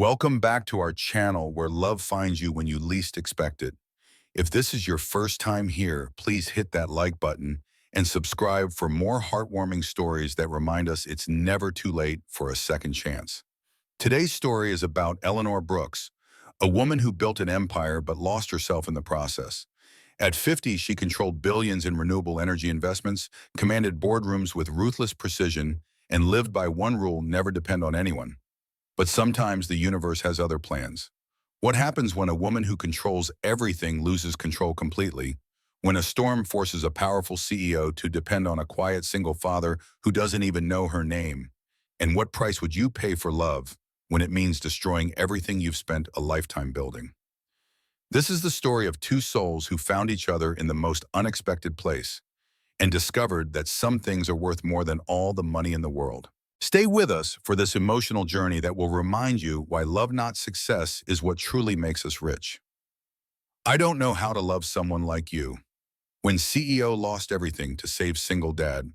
Welcome back to our channel where love finds you when you least expect it. If this is your first time here, please hit that like button and subscribe for more heartwarming stories that remind us it's never too late for a second chance. Today's story is about Eleanor Brooks, a woman who built an empire but lost herself in the process. At 50, she controlled billions in renewable energy investments, commanded boardrooms with ruthless precision, and lived by one rule: never depend on anyone. But sometimes the universe has other plans. What happens when a woman who controls everything loses control completely? When a storm forces a powerful CEO to depend on a quiet single father who doesn't even know her name? And what price would you pay for love when it means destroying everything you've spent a lifetime building? This is the story of two souls who found each other in the most unexpected place and discovered that some things are worth more than all the money in the world. Stay with us for this emotional journey that will remind you why love, not success, is what truly makes us rich. I don't know how to love someone like you. When CEO lost everything to save single dad,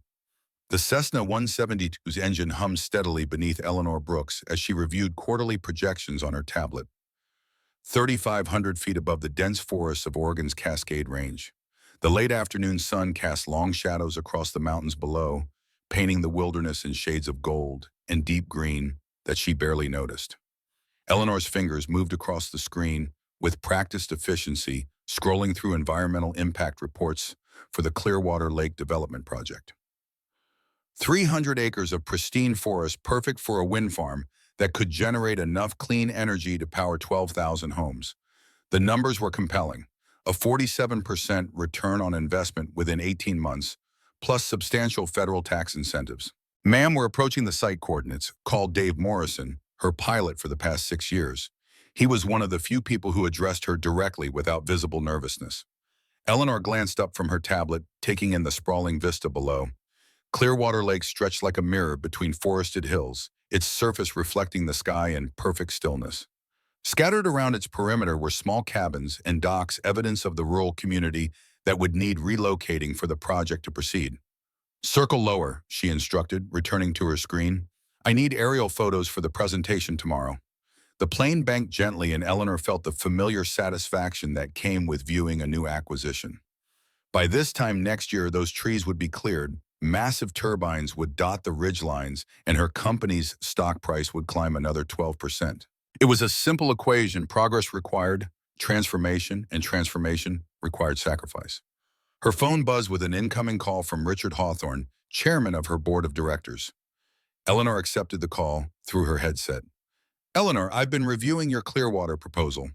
the Cessna 172's engine hummed steadily beneath Eleanor Brooks as she reviewed quarterly projections on her tablet. 3,500 feet above the dense forests of Oregon's Cascade Range, the late afternoon sun cast long shadows across the mountains below, painting the wilderness in shades of gold and deep green that she barely noticed. Eleanor's fingers moved across the screen with practiced efficiency, scrolling through environmental impact reports for the Clearwater Lake Development Project. 300 acres of pristine forest perfect for a wind farm that could generate enough clean energy to power 12,000 homes. The numbers were compelling: a 47% return on investment within 18 months, plus substantial federal tax incentives. Ma'am, we're approaching the site coordinates, called Dave Morrison, her pilot for the past 6 years. He was one of the few people who addressed her directly without visible nervousness. Eleanor glanced up from her tablet, taking in the sprawling vista below. Clearwater Lake stretched like a mirror between forested hills, its surface reflecting the sky in perfect stillness. Scattered around its perimeter were small cabins and docks, evidence of the rural community that would need relocating for the project to proceed. Circle lower, she instructed, returning to her screen. I need aerial photos for the presentation tomorrow. The plane banked gently and Eleanor felt the familiar satisfaction that came with viewing a new acquisition. By this time next year, those trees would be cleared, massive turbines would dot the ridgelines, and her company's stock price would climb another 12%. It was a simple equation: progress required transformation, and transformation required sacrifice. Her phone buzzed with an incoming call from Richard Hawthorne, chairman of her board of directors. Eleanor accepted the call through her headset. Eleanor, I've been reviewing your Clearwater proposal.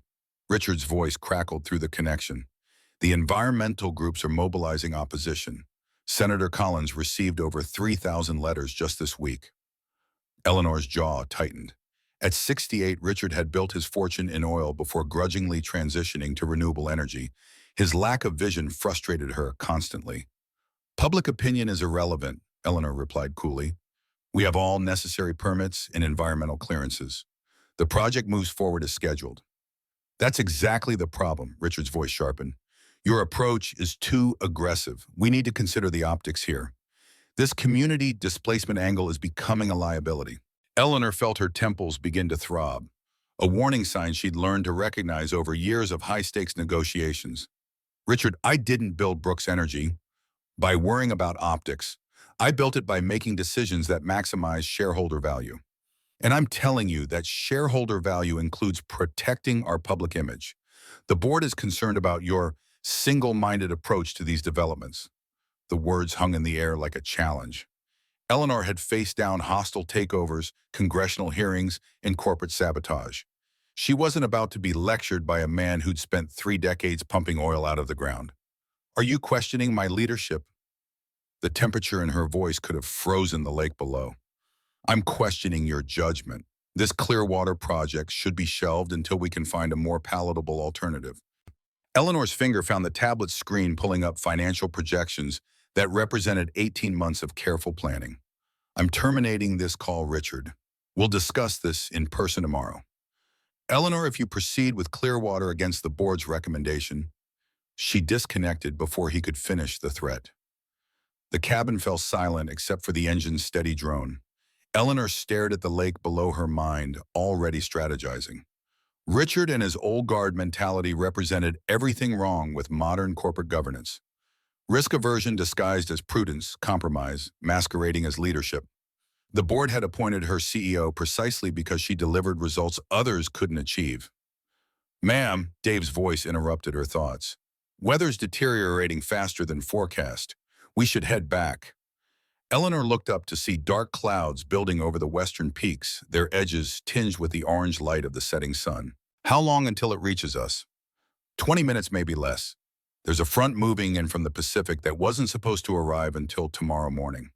Richard's voice crackled through the connection. The environmental groups are mobilizing opposition. Senator Collins received over 3,000 letters just this week. Eleanor's jaw tightened. At 68, Richard had built his fortune in oil before grudgingly transitioning to renewable energy. His lack of vision frustrated her constantly. Public opinion is irrelevant, Eleanor replied coolly. We have all necessary permits and environmental clearances. The project moves forward as scheduled. That's exactly the problem, Richard's voice sharpened. Your approach is too aggressive. We need to consider the optics here. This community displacement angle is becoming a liability. Eleanor felt her temples begin to throb, a warning sign she'd learned to recognize over years of high-stakes negotiations. Richard, I didn't build Brooks Energy by worrying about optics. I built it by making decisions that maximize shareholder value. And I'm telling you that shareholder value includes protecting our public image. The board is concerned about your single-minded approach to these developments. The words hung in the air like a challenge. Eleanor had faced down hostile takeovers, congressional hearings, and corporate sabotage. She wasn't about to be lectured by a man who'd spent 3 decades pumping oil out of the ground. Are you questioning my leadership? The temperature in her voice could have frozen the lake below. I'm questioning your judgment. This Clearwater project should be shelved until we can find a more palatable alternative. Eleanor's finger found the tablet screen pulling up financial projections that represented 18 months of careful planning. I'm terminating this call, Richard. We'll discuss this in person tomorrow. Eleanor, if you proceed with Clearwater against the board's recommendation. She disconnected before he could finish the threat. The cabin fell silent except for the engine's steady drone. Eleanor stared at the lake below her mind, already strategizing. Richard and his old guard mentality represented everything wrong with modern corporate governance. Risk aversion disguised as prudence, compromise, masquerading as leadership. The board had appointed her CEO precisely because she delivered results others couldn't achieve. Ma'am, Dave's voice interrupted her thoughts. Weather's deteriorating faster than forecast. We should head back. Eleanor looked up to see dark clouds building over the western peaks, their edges tinged with the orange light of the setting sun. How long until it reaches us? 20 minutes, maybe less. There's a front moving in from the Pacific that wasn't supposed to arrive until tomorrow morning.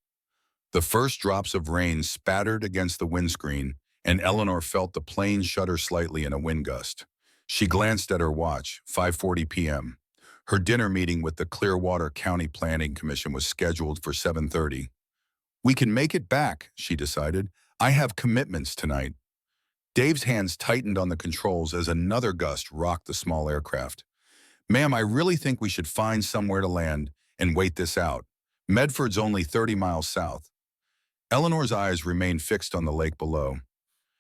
The first drops of rain spattered against the windscreen, and Eleanor felt the plane shudder slightly in a wind gust. She glanced at her watch, 5:40 p.m. Her dinner meeting with the Clearwater County Planning Commission was scheduled for 7:30. We can make it back, she decided. I have commitments tonight. Dave's hands tightened on the controls as another gust rocked the small aircraft. Ma'am, I really think we should find somewhere to land and wait this out. Medford's only 30 miles south. Eleanor's eyes remained fixed on the lake below.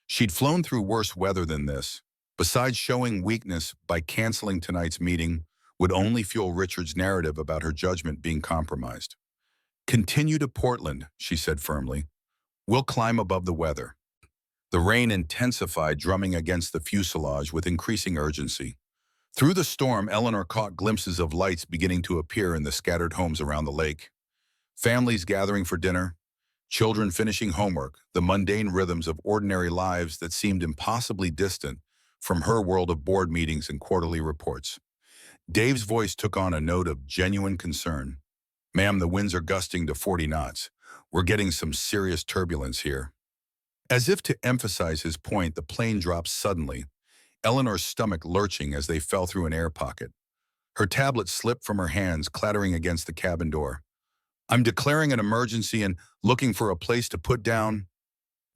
She'd flown through worse weather than this. Besides showing weakness by canceling tonight's meeting, would only fuel Richard's narrative about her judgment being compromised. Continue to Portland, she said firmly. We'll climb above the weather. The rain intensified, drumming against the fuselage with increasing urgency. Through the storm, Eleanor caught glimpses of lights beginning to appear in the scattered homes around the lake. Families gathering for dinner, children finishing homework, the mundane rhythms of ordinary lives that seemed impossibly distant from her world of board meetings and quarterly reports. Dave's voice took on a note of genuine concern. Ma'am, the winds are gusting to 40 knots. We're getting some serious turbulence here. As if to emphasize his point, the plane dropped suddenly, Eleanor's stomach lurching as they fell through an air pocket. Her tablet slipped from her hands, clattering against the cabin door. I'm declaring an emergency and looking for a place to put down.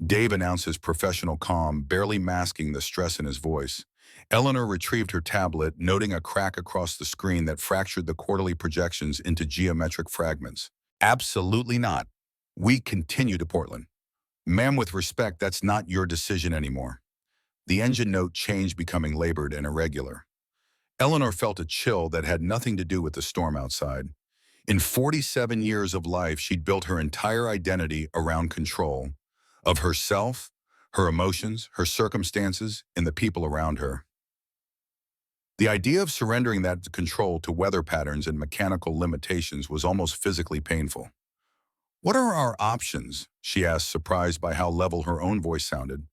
Dave announced his professional calm, barely masking the stress in his voice. Eleanor retrieved her tablet, noting a crack across the screen that fractured the quarterly projections into geometric fragments. Absolutely not. We continue to Portland. Ma'am, with respect, that's not your decision anymore. The engine note changed, becoming labored and irregular. Eleanor felt a chill that had nothing to do with the storm outside. In 47 years of life, she'd built her entire identity around control of herself, her emotions, her circumstances, and the people around her. The idea of surrendering that control to weather patterns and mechanical limitations was almost physically painful. What are our options? She asked, surprised by how level her own voice sounded.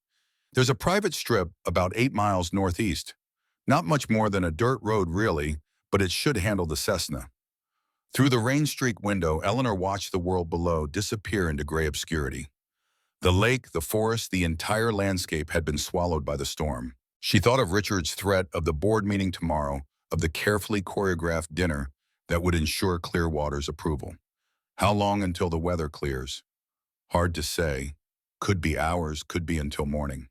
There's a private strip about 8 miles northeast. Not much more than a dirt road, really, but it should handle the Cessna. Through the rain-streaked window, Eleanor watched the world below disappear into gray obscurity. The lake, the forest, the entire landscape had been swallowed by the storm. She thought of Richard's threat, of the board meeting tomorrow, of the carefully choreographed dinner that would ensure Clearwater's approval. How long until the weather clears? Hard to say. Could be hours, could be until morning.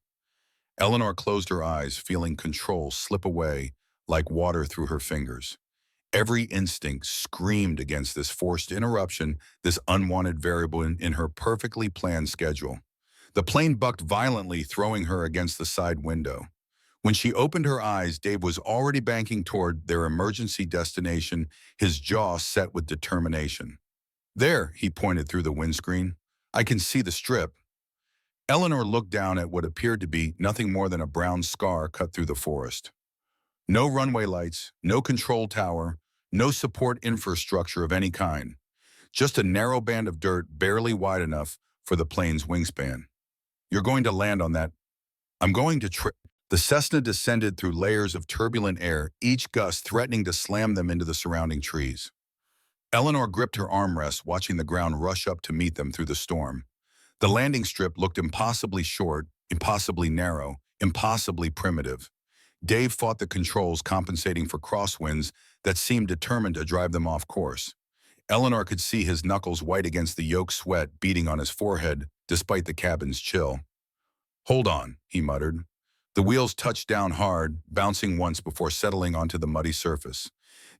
Eleanor closed her eyes, feeling control slip away like water through her fingers. Every instinct screamed against this forced interruption, this unwanted variable in her perfectly planned schedule. The plane bucked violently, throwing her against the side window. When she opened her eyes, Dave was already banking toward their emergency destination, his jaw set with determination. There, he pointed through the windscreen. I can see the strip. Eleanor looked down at what appeared to be nothing more than a brown scar cut through the forest. No runway lights, no control tower, no support infrastructure of any kind. Just a narrow band of dirt barely wide enough for the plane's wingspan. You're going to land on that. I'm going to trip. The Cessna descended through layers of turbulent air, each gust threatening to slam them into the surrounding trees. Eleanor gripped her armrest, watching the ground rush up to meet them through the storm. The landing strip looked impossibly short, impossibly narrow, impossibly primitive. Dave fought the controls, compensating for crosswinds that seemed determined to drive them off course. Eleanor could see his knuckles white against the yolk sweat beating on his forehead, despite the cabin's chill. Hold on, he muttered. The wheels touched down hard, bouncing once before settling onto the muddy surface.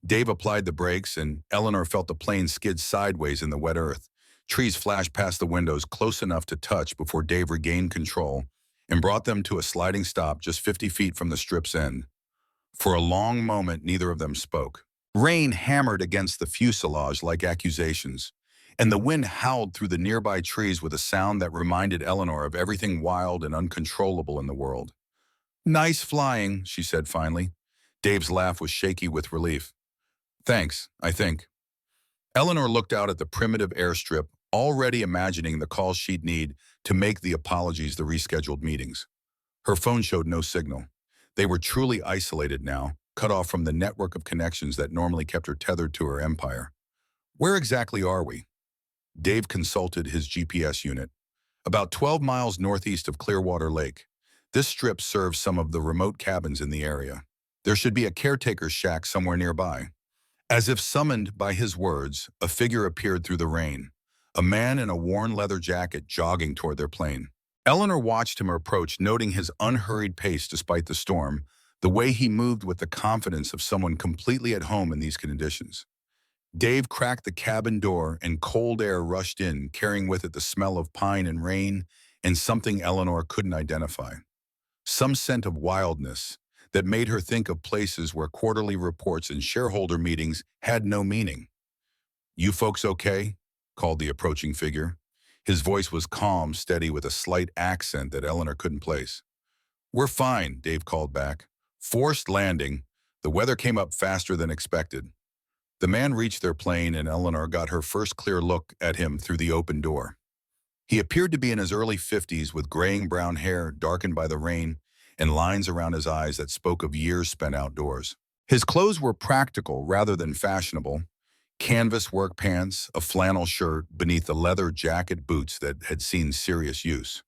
Dave applied the brakes, and Eleanor felt the plane skid sideways in the wet earth. Trees flashed past the windows close enough to touch before Dave regained control and brought them to a sliding stop just 50 feet from the strip's end. For a long moment, neither of them spoke. Rain hammered against the fuselage like accusations, and the wind howled through the nearby trees with a sound that reminded Eleanor of everything wild and uncontrollable in the world. "Nice flying," she said finally. Dave's laugh was shaky with relief. "Thanks, I think." Eleanor looked out at the primitive airstrip, already imagining the calls she'd need to make the apologies the rescheduled meetings. Her phone showed no signal. They were truly isolated now, cut off from the network of connections that normally kept her tethered to her empire. "Where exactly are we?" Dave consulted his GPS unit. "About 12 miles northeast of Clearwater Lake. This strip serves some of the remote cabins in the area. There should be a caretaker's shack somewhere nearby." As if summoned by his words, a figure appeared through the rain, a man in a worn leather jacket jogging toward their plane. Eleanor watched him approach, noting his unhurried pace despite the storm, the way he moved with the confidence of someone completely at home in these conditions. Dave cracked the cabin door and cold air rushed in, carrying with it the smell of pine and rain and something Eleanor couldn't identify. Some scent of wildness that made her think of places where quarterly reports and shareholder meetings had no meaning. "You folks okay?" called the approaching figure. His voice was calm, steady, with a slight accent that Eleanor couldn't place. "We're fine," Dave called back. "Forced landing. The weather came up faster than expected." The man reached their plane and Eleanor got her first clear look at him through the open door. He appeared to be in his early 50s with graying brown hair darkened by the rain and lines around his eyes that spoke of years spent outdoors. His clothes were practical rather than fashionable. Canvas work pants, a flannel shirt beneath the leather jacket boots that had seen serious use.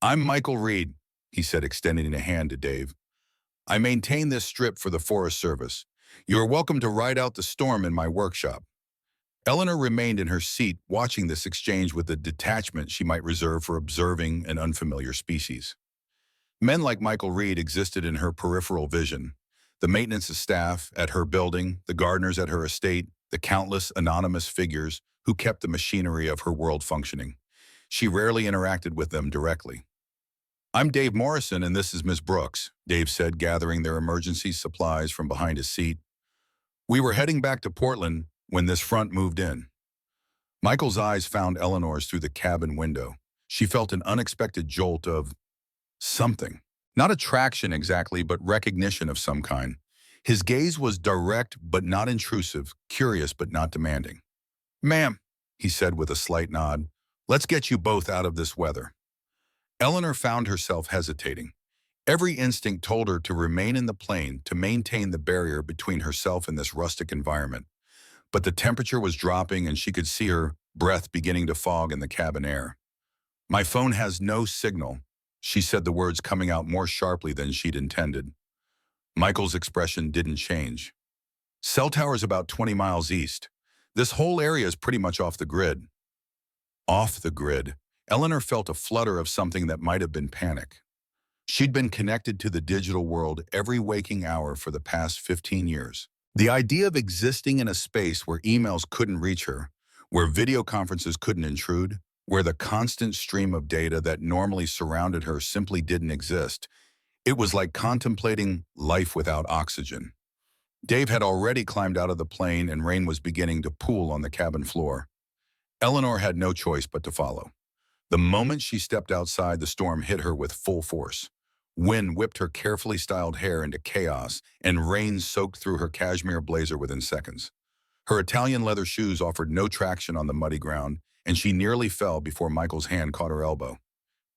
"I'm Michael Reed," he said, extending a hand to Dave. "I maintain this strip for the Forest Service. You are welcome to ride out the storm in my workshop." Eleanor remained in her seat, watching this exchange with the detachment she might reserve for observing an unfamiliar species. Men like Michael Reed existed in her peripheral vision. The maintenance staff at her building, the gardeners at her estate, the countless anonymous figures who kept the machinery of her world functioning. She rarely interacted with them directly. "I'm Dave Morrison and this is Miss Brooks," Dave said, gathering their emergency supplies from behind his seat. "We were heading back to Portland when this front moved in." Michael's eyes found Eleanor's through the cabin window. She felt an unexpected jolt of something. Not attraction exactly, but recognition of some kind. His gaze was direct but not intrusive, curious but not demanding. "Ma'am," he said with a slight nod, "let's get you both out of this weather." Eleanor found herself hesitating. Every instinct told her to remain in the plane, to maintain the barrier between herself and this rustic environment. But the temperature was dropping and she could see her breath beginning to fog in the cabin air. "My phone has no signal." She said, the words coming out more sharply than she'd intended. Michael's expression didn't change. "Cell tower's about 20 miles east. This whole area is pretty much off the grid." Off the grid. Eleanor felt a flutter of something that might have been panic. She'd been connected to the digital world every waking hour for the past 15 years. The idea of existing in a space where emails couldn't reach her, where video conferences couldn't intrude, where the constant stream of data that normally surrounded her simply didn't exist. It was like contemplating life without oxygen. Dave had already climbed out of the plane and rain was beginning to pool on the cabin floor. Eleanor had no choice but to follow. The moment she stepped outside, the storm hit her with full force. Wind whipped her carefully styled hair into chaos, and rain soaked through her cashmere blazer within seconds. Her Italian leather shoes offered no traction on the muddy ground, and she nearly fell before Michael's hand caught her elbow.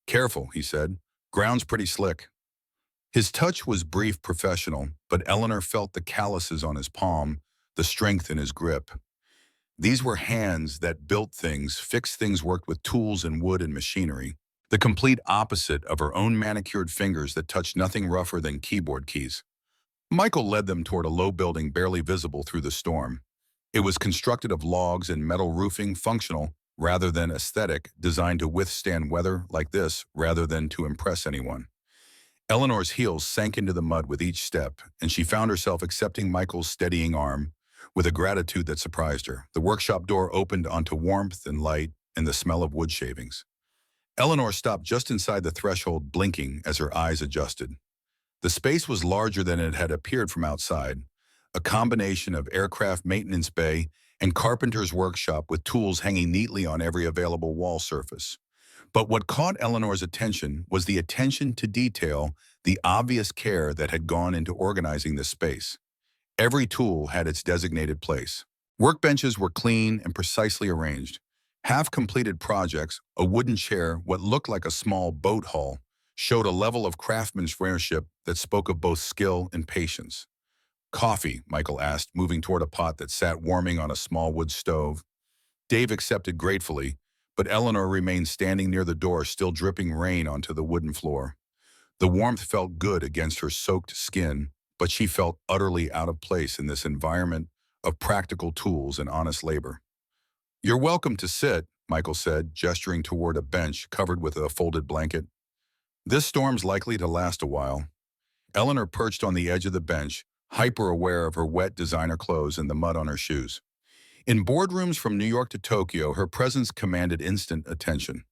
"Careful," he said. "Ground's pretty slick." His touch was brief, professional, but Eleanor felt the calluses on his palm, the strength in his grip. These were hands that built things, fixed things, worked with tools and wood and machinery, the complete opposite of her own manicured fingers that touched nothing rougher than keyboard keys. Michael led them toward a low building barely visible through the storm. It was constructed of logs and metal roofing, functional rather than aesthetic, designed to withstand weather like this rather than to impress anyone. Eleanor's heels sank into the mud with each step, and she found herself accepting Michael's steadying arm with a gratitude that surprised her. The workshop door opened onto warmth and light, and the smell of wood shavings. Eleanor stopped just inside the threshold, blinking as her eyes adjusted. The space was larger than it had appeared from outside, a combination of aircraft maintenance bay and carpenter's workshop with tools hanging neatly on every available wall surface. But what caught Eleanor's attention was the attention to detail, the obvious care that had gone into organizing this space. Every tool had its designated place. Workbenches were clean and precisely arranged. Half-completed projects, a wooden chair, what looked like a small boat hull, showed a level of craftsmanship that spoke of both skill and patience. "Coffee," Michael asked, moving toward a pot that sat warming on a small wood stove. Dave accepted gratefully, but Eleanor remained standing near the door, still dripping rain onto the wooden floor. The warmth felt good against her soaked skin, but she felt utterly out of place in this environment of practical tools and honest labor. "You're welcome to sit," Michael said, gesturing toward a bench covered with a folded blanket. "This storm's likely to last a while." Eleanor perched on the edge of the bench, hyper-aware of her wet designer clothes and the mud on her shoes. In boardrooms from New York to Tokyo, her presence commanded instant attention.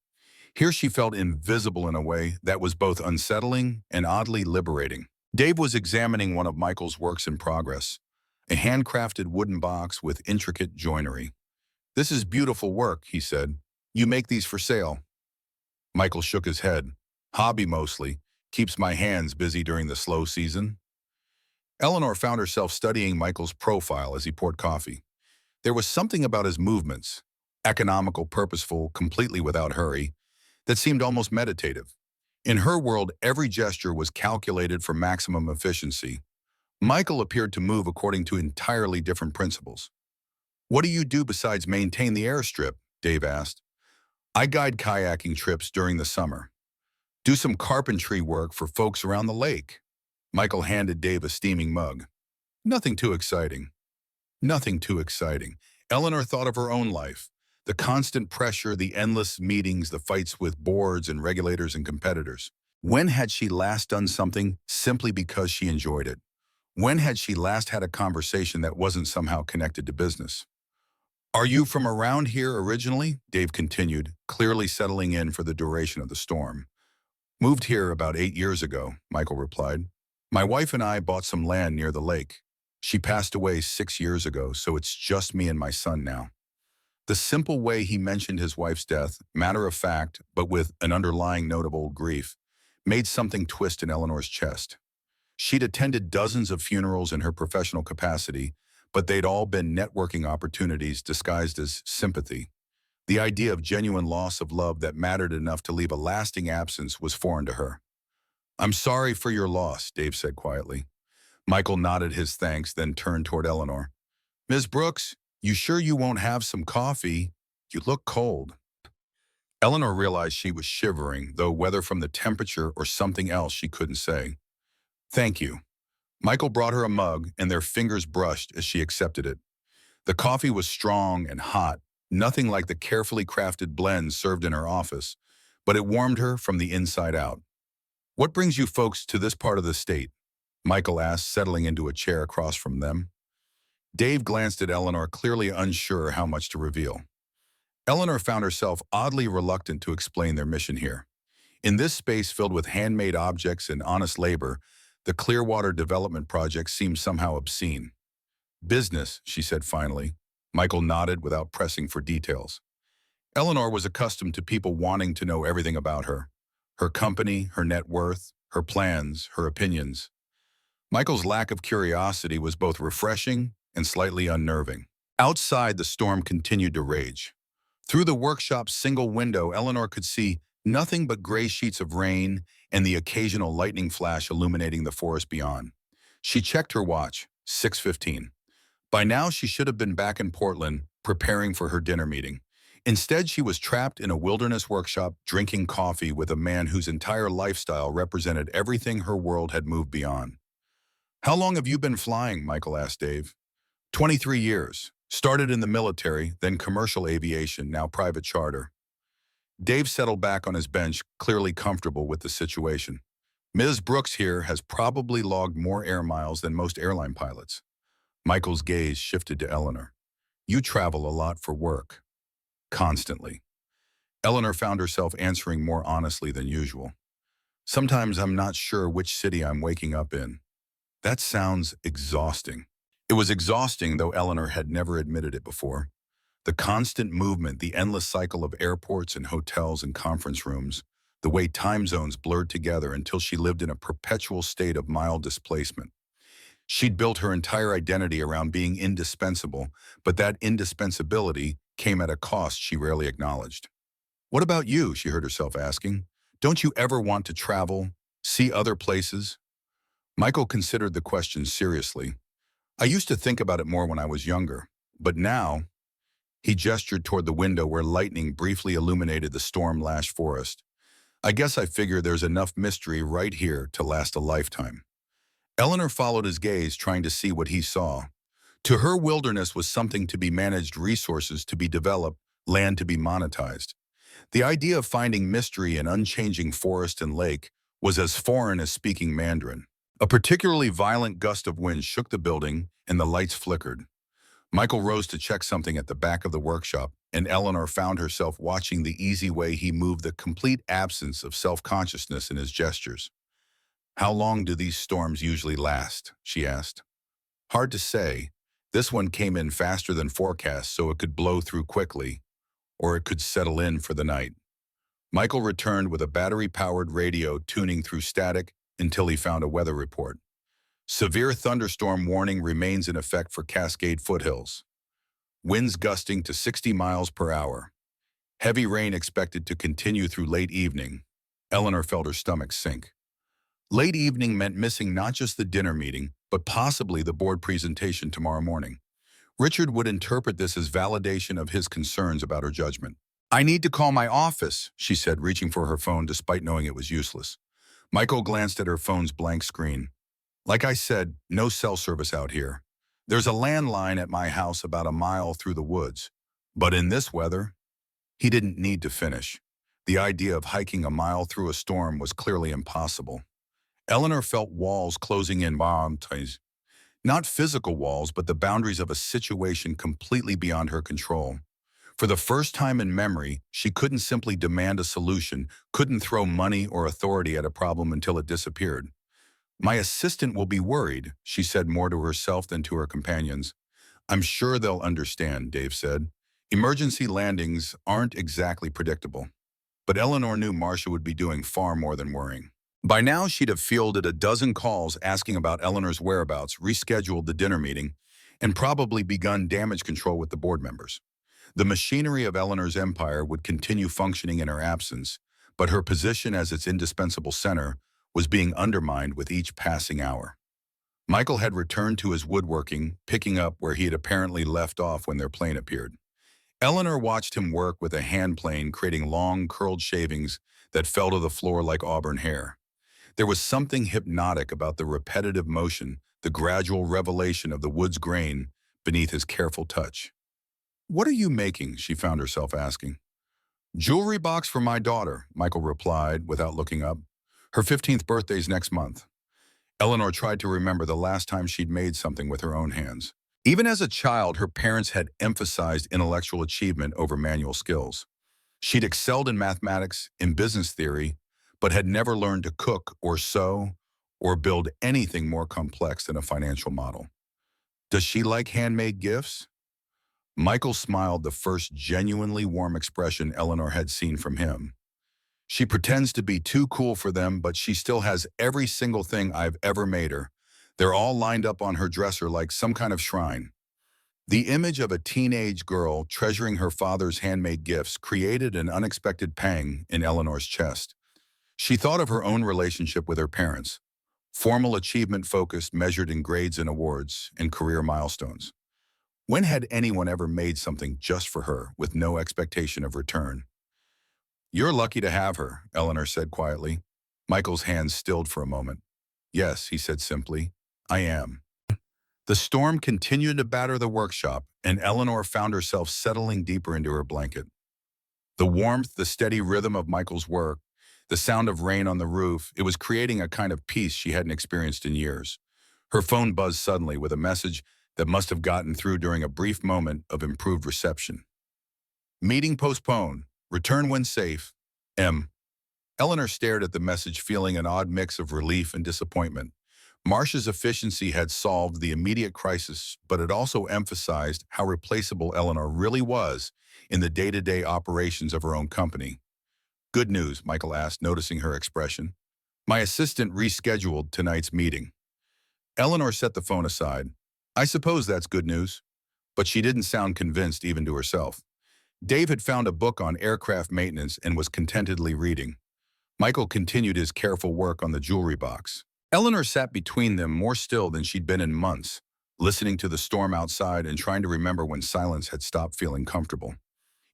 Here she felt invisible in a way that was both unsettling and oddly liberating. Dave was examining one of Michael's works in progress, a handcrafted wooden box with intricate joinery. "This is beautiful work," he said. "You make these for sale?" Michael shook his head. "Hobby mostly. Keeps my hands busy during the slow season." Eleanor found herself studying Michael's profile as he poured coffee. There was something about his movements, economical, purposeful, completely without hurry, that seemed almost meditative. In her world, every gesture was calculated for maximum efficiency. Michael appeared to move according to entirely different principles. "What do you do besides maintain the airstrip?" Dave asked. "I guide kayaking trips during the summer. Do some carpentry work for folks around the lake." Michael handed Dave a steaming mug. "Nothing too exciting." Nothing too exciting. Eleanor thought of her own life. The constant pressure, the endless meetings, the fights with boards and regulators and competitors. When had she last done something simply because she enjoyed it? When had she last had a conversation that wasn't somehow connected to business? "Are you from around here originally?" Dave continued, clearly settling in for the duration of the storm. "Moved here about 8 years ago," Michael replied. "My wife and I bought some land near the lake. She passed away 6 years ago, so it's just me and my son now." The simple way he mentioned his wife's death, matter of fact, but with an underlying note of old grief, made something twist in Eleanor's chest. She'd attended dozens of funerals in her professional capacity, but they'd all been networking opportunities disguised as sympathy. The idea of genuine loss of love that mattered enough to leave a lasting absence was foreign to her. "I'm sorry for your loss," Dave said quietly. Michael nodded his thanks, then turned toward Eleanor. "Ms. Brooks, you sure you won't have some coffee? You look cold." Eleanor realized she was shivering, though whether from the temperature or something else she couldn't say. "Thank you." Michael brought her a mug, and their fingers brushed as she accepted it. The coffee was strong and hot, nothing like the carefully crafted blends served in her office, but it warmed her from the inside out. "What brings you folks to this part of the state?" Michael asked, settling into a chair across from them. Dave glanced at Eleanor, clearly unsure how much to reveal. Eleanor found herself oddly reluctant to explain their mission here. In this space filled with handmade objects and honest labor, the Clearwater Development Project seemed somehow obscene. "Business," she said finally. Michael nodded without pressing for details. Eleanor was accustomed to people wanting to know everything about her. Her company, her net worth, her plans, her opinions. Michael's lack of curiosity was both refreshing and slightly unnerving. Outside, the storm continued to rage. Through the workshop's single window, Eleanor could see nothing but gray sheets of rain and the occasional lightning flash illuminating the forest beyond. She checked her watch, 6:15. By now, she should have been back in Portland, preparing for her dinner meeting. Instead, she was trapped in a wilderness workshop, drinking coffee with a man whose entire lifestyle represented everything her world had moved beyond. "How long have you been flying?" Michael asked Dave. 23 years. Started in the military, then commercial aviation, now private charter." Dave settled back on his bench, clearly comfortable with the situation. "Ms. Brooks here has probably logged more air miles than most airline pilots." Michael's gaze shifted to Eleanor. "You travel a lot for work." "Constantly." Eleanor found herself answering more honestly than usual. Sometimes I'm not sure which city I'm waking up in. That sounds exhausting. It was exhausting, though Eleanor had never admitted it before. The constant movement, the endless cycle of airports and hotels and conference rooms, the way time zones blurred together until she lived in a perpetual state of mild displacement. She'd built her entire identity around being indispensable, but that indispensability came at a cost she rarely acknowledged. What about you? She heard herself asking. Don't you ever want to travel, see other places? Michael considered the question seriously. I used to think about it more when I was younger, but now, he gestured toward the window where lightning briefly illuminated the storm-lashed forest. I guess I figure there's enough mystery right here to last a lifetime. Eleanor followed his gaze, trying to see what he saw. To her, wilderness was something to be managed, resources to be developed, land to be monetized. The idea of finding mystery in unchanging forest and lake was as foreign as speaking Mandarin. A particularly violent gust of wind shook the building, and the lights flickered. Michael rose to check something at the back of the workshop, and Eleanor found herself watching the easy way he moved, the complete absence of self-consciousness in his gestures. How long do these storms usually last? She asked. Hard to say. This one came in faster than forecast, so it could blow through quickly, or it could settle in for the night. Michael returned with a battery-powered radio, tuning through static until he found a weather report. Severe thunderstorm warning remains in effect for Cascade foothills. Winds gusting to 60 miles per hour. Heavy rain expected to continue through late evening. Eleanor felt her stomach sink. Late evening meant missing not just the dinner meeting, but possibly the board presentation tomorrow morning. Richard would interpret this as validation of his concerns about her judgment. I need to call my office, she said, reaching for her phone despite knowing it was useless. Michael glanced at her phone's blank screen. Like I said, no cell service out here. There's a landline at my house about a mile through the woods. But in this weather, he didn't need to finish. The idea of hiking a mile through a storm was clearly impossible. Eleanor felt walls closing in, not physical walls, but the boundaries of a situation completely beyond her control. For the first time in memory, she couldn't simply demand a solution, couldn't throw money or authority at a problem until it disappeared. My assistant will be worried, she said, more to herself than to her companions. I'm sure they'll understand, Dave said. Emergency landings aren't exactly predictable. But Eleanor knew Marcia would be doing far more than worrying. By now, she'd have fielded a dozen calls asking about Eleanor's whereabouts, rescheduled the dinner meeting, and probably begun damage control with the board members. The machinery of Eleanor's empire would continue functioning in her absence, but her position as its indispensable center was being undermined with each passing hour. Michael had returned to his woodworking, picking up where he had apparently left off when their plane appeared. Eleanor watched him work with a hand plane, creating long, curled shavings that fell to the floor like auburn hair. There was something hypnotic about the repetitive motion, the gradual revelation of the wood's grain beneath his careful touch. What are you making? She found herself asking. Jewelry box for my daughter, Michael replied without looking up. Her 15th birthday's next month. Eleanor tried to remember the last time she'd made something with her own hands. Even as a child, her parents had emphasized intellectual achievement over manual skills. She'd excelled in mathematics, in business theory, but had never learned to cook or sew or build anything more complex than a financial model. Does she like handmade gifts? Michael smiled, the first genuinely warm expression Eleanor had seen from him. She pretends to be too cool for them, but she still has every single thing I've ever made her. They're all lined up on her dresser like some kind of shrine. The image of a teenage girl treasuring her father's handmade gifts created an unexpected pang in Eleanor's chest. She thought of her own relationship with her parents, formal achievement-focused, measured in grades and awards, and career milestones. When had anyone ever made something just for her, with no expectation of return? You're lucky to have her, Eleanor said quietly. Michael's hands stilled for a moment. Yes, he said simply, I am. The storm continued to batter the workshop, and Eleanor found herself settling deeper into her blanket. The warmth, the steady rhythm of Michael's work, the sound of rain on the roof, it was creating a kind of peace she hadn't experienced in years. Her phone buzzed suddenly with a message that must have gotten through during a brief moment of improved reception. Meeting postponed. Return when safe. M. Eleanor stared at the message, feeling an odd mix of relief and disappointment. Marcia's efficiency had solved the immediate crisis, but it also emphasized how replaceable Eleanor really was in the day-to-day operations of her own company. Good news, Michael asked, noticing her expression. My assistant rescheduled tonight's meeting. Eleanor set the phone aside. I suppose that's good news. But she didn't sound convinced even to herself. Dave had found a book on aircraft maintenance and was contentedly reading. Michael continued his careful work on the jewelry box. Eleanor sat between them, more still than she'd been in months, listening to the storm outside and trying to remember when silence had stopped feeling comfortable.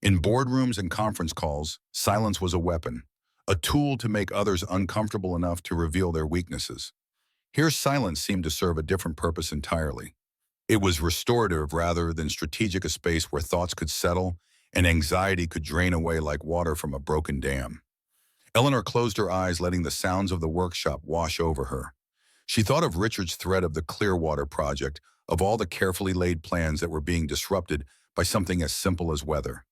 In boardrooms and conference calls, silence was a weapon, a tool to make others uncomfortable enough to reveal their weaknesses. Here, silence seemed to serve a different purpose entirely. It was restorative rather than strategic, a space where thoughts could settle and anxiety could drain away like water from a broken dam. Eleanor closed her eyes, letting the sounds of the workshop wash over her. She thought of Richard's threat of the Clearwater project, of all the carefully laid plans that were being disrupted by something as simple as weather.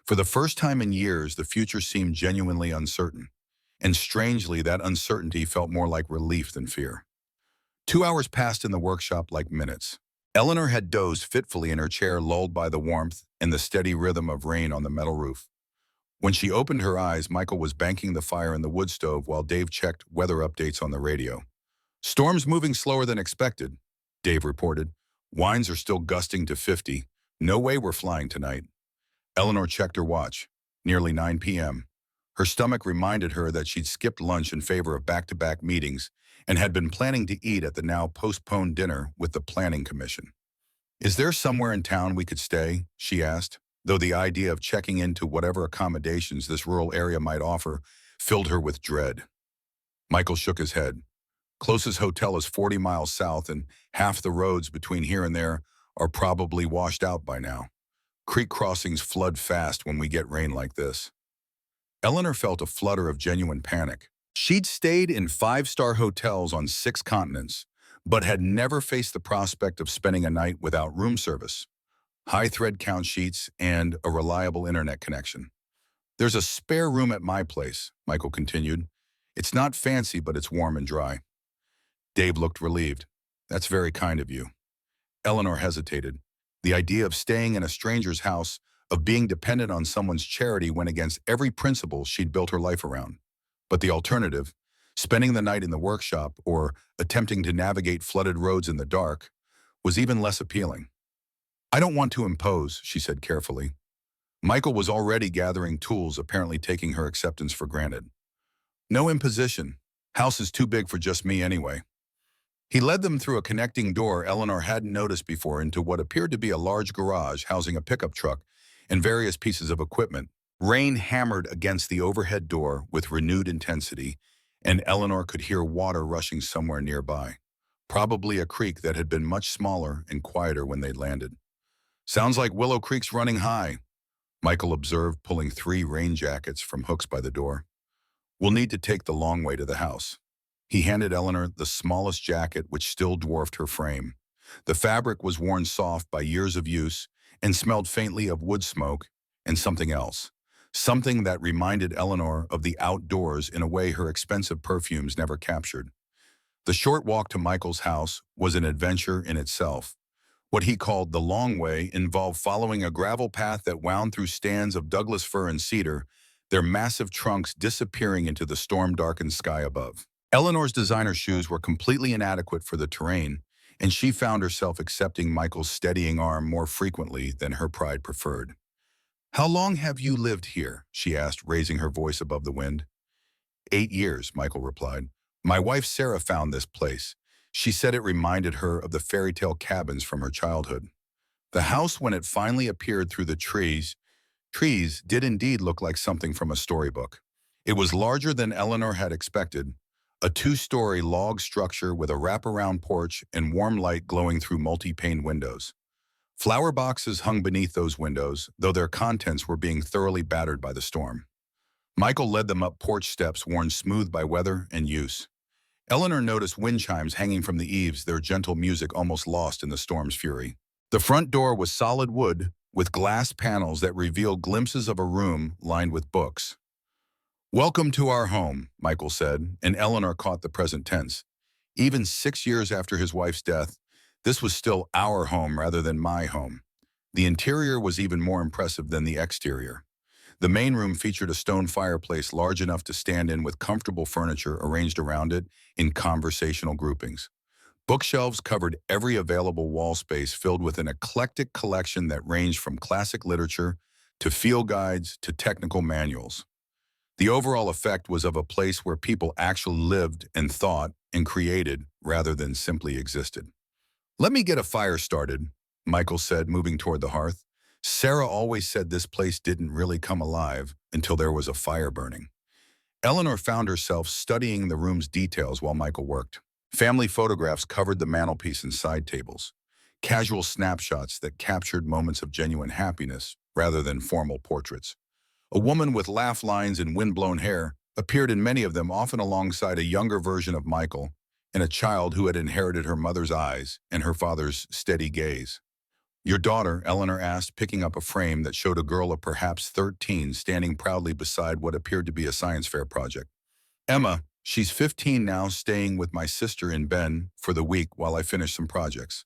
For the first time in years, the future seemed genuinely uncertain. And strangely, that uncertainty felt more like relief than fear. 2 hours passed in the workshop like minutes. Eleanor had dozed fitfully in her chair, lulled by the warmth and the steady rhythm of rain on the metal roof. When she opened her eyes, Michael was banking the fire in the wood stove while Dave checked weather updates on the radio. Storm's moving slower than expected, Dave reported. Winds are still gusting to 50. No way we're flying tonight. Eleanor checked her watch. Nearly 9 p.m. Her stomach reminded her that she'd skipped lunch in favor of back-to-back meetings and had been planning to eat at the now postponed dinner with the Planning Commission. Is there somewhere in town we could stay? She asked, though the idea of checking into whatever accommodations this rural area might offer filled her with dread. Michael shook his head. Closest hotel is 40 miles south, and half the roads between here and there are probably washed out by now. Creek crossings flood fast when we get rain like this. Eleanor felt a flutter of genuine panic. She'd stayed in 5-star hotels on 6 continents, but had never faced the prospect of spending a night without room service, high thread count sheets, and a reliable internet connection. There's a spare room at my place, Michael continued. It's not fancy, but it's warm and dry. Dave looked relieved. That's very kind of you. Eleanor hesitated. The idea of staying in a stranger's house, of being dependent on someone's charity, went against every principle she'd built her life around. But the alternative, spending the night in the workshop or attempting to navigate flooded roads in the dark, was even less appealing. I don't want to impose, she said carefully. Michael was already gathering tools, apparently taking her acceptance for granted. No imposition. House is too big for just me anyway. He led them through a connecting door Eleanor hadn't noticed before into what appeared to be a large garage housing a pickup truck and various pieces of equipment. Rain hammered against the overhead door with renewed intensity, and Eleanor could hear water rushing somewhere nearby, probably a creek that had been much smaller and quieter when they landed. Sounds like Willow Creek's running high, Michael observed, pulling 3 rain jackets from hooks by the door. We'll need to take the long way to the house. He handed Eleanor the smallest jacket, which still dwarfed her frame. The fabric was worn soft by years of use and smelled faintly of wood smoke and something else. Something that reminded Eleanor of the outdoors in a way her expensive perfumes never captured. The short walk to Michael's house was an adventure in itself. What he called the long way involved following a gravel path that wound through stands of Douglas fir and cedar, their massive trunks disappearing into the storm-darkened sky above. Eleanor's designer shoes were completely inadequate for the terrain, and she found herself accepting Michael's steadying arm more frequently than her pride preferred. How long have you lived here? She asked, raising her voice above the wind. 8 years, Michael replied. My wife Sarah found this place. She said it reminded her of the fairy tale cabins from her childhood. The house, when it finally appeared through the trees, did indeed look like something from a storybook. It was larger than Eleanor had expected, a 2-story log structure with a wraparound porch and warm light glowing through multi-pane windows. Flower boxes hung beneath those windows, though their contents were being thoroughly battered by the storm. Michael led them up porch steps worn smooth by weather and use. Eleanor noticed wind chimes hanging from the eaves, their gentle music almost lost in the storm's fury. The front door was solid wood, with glass panels that reveal glimpses of a room lined with books. "Welcome to our home," Michael said, and Eleanor caught the present tense. Even 6 years after his wife's death, this was still our home rather than my home. The interior was even more impressive than the exterior. The main room featured a stone fireplace large enough to stand in with comfortable furniture arranged around it in conversational groupings. Bookshelves covered every available wall space filled with an eclectic collection that ranged from classic literature to field guides to technical manuals. The overall effect was of a place where people actually lived and thought and created rather than simply existed. "Let me get a fire started," Michael said, moving toward the hearth. Sarah always said this place didn't really come alive until there was a fire burning. Eleanor found herself studying the room's details while Michael worked. Family photographs covered the mantelpiece and side tables, casual snapshots that captured moments of genuine happiness rather than formal portraits. A woman with laugh lines and windblown hair appeared in many of them, often alongside a younger version of Michael and a child who had inherited her mother's eyes and her father's steady gaze. "Your daughter," Eleanor asked, picking up a frame that showed a girl of perhaps 13 standing proudly beside what appeared to be a science fair project. "Emma, she's 15 now, staying with my sister in Bend for the week while I finish some projects."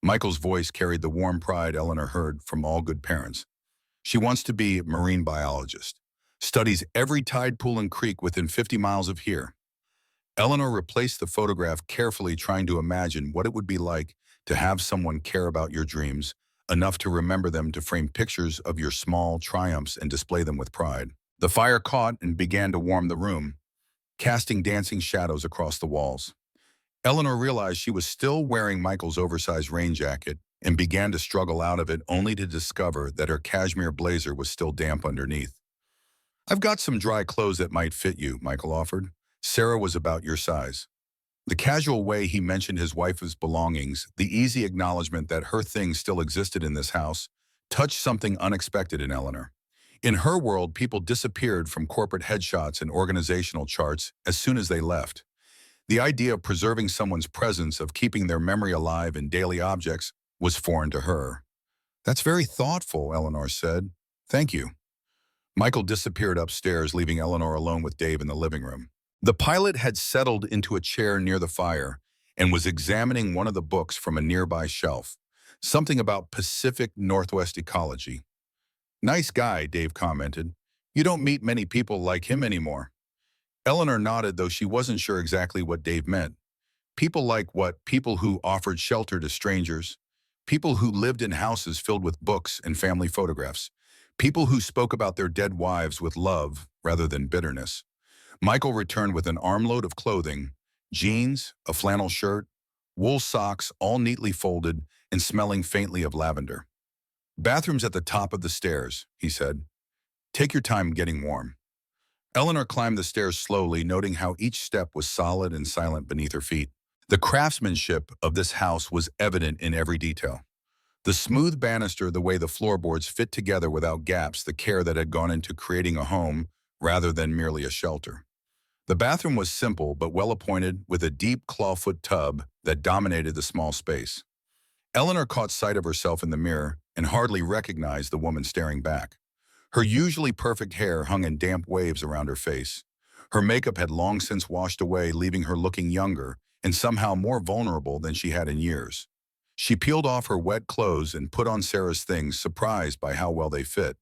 Michael's voice carried the warm pride Eleanor heard from all good parents. "She wants to be a marine biologist. Studies every tide pool and creek within 50 miles of here." Eleanor replaced the photograph carefully, trying to imagine what it would be like to have someone care about your dreams enough to remember them, to frame pictures of your small triumphs and display them with pride. The fire caught and began to warm the room, casting dancing shadows across the walls. Eleanor realized she was still wearing Michael's oversized rain jacket and began to struggle out of it, only to discover that her cashmere blazer was still damp underneath. "I've got some dry clothes that might fit you," Michael offered. Sarah was about your size. The casual way he mentioned his wife's belongings, the easy acknowledgement that her things still existed in this house, touched something unexpected in Eleanor. In her world, people disappeared from corporate headshots and organizational charts as soon as they left. The idea of preserving someone's presence, of keeping their memory alive in daily objects, was foreign to her. "That's very thoughtful," Eleanor said. "Thank you." Michael disappeared upstairs, leaving Eleanor alone with Dave in the living room. The pilot had settled into a chair near the fire and was examining one of the books from a nearby shelf, something about Pacific Northwest ecology. "Nice guy," Dave commented. "You don't meet many people like him anymore." Eleanor nodded, though she wasn't sure exactly what Dave meant. People like what? People who offered shelter to strangers, people who lived in houses filled with books and family photographs, people who spoke about their dead wives with love rather than bitterness. Michael returned with an armload of clothing: jeans, a flannel shirt, wool socks, all neatly folded and smelling faintly of lavender. "Bathroom's at the top of the stairs," he said. "Take your time getting warm." Eleanor climbed the stairs slowly, noting how each step was solid and silent beneath her feet. The craftsmanship of this house was evident in every detail. The smooth banister, the way the floorboards fit together without gaps, the care that had gone into creating a home rather than merely a shelter. The bathroom was simple but well-appointed, with a deep clawfoot tub that dominated the small space. Eleanor caught sight of herself in the mirror and hardly recognized the woman staring back. Her usually perfect hair hung in damp waves around her face. Her makeup had long since washed away, leaving her looking younger and somehow more vulnerable than she had in years. She peeled off her wet clothes and put on Sarah's things, surprised by how well they fit.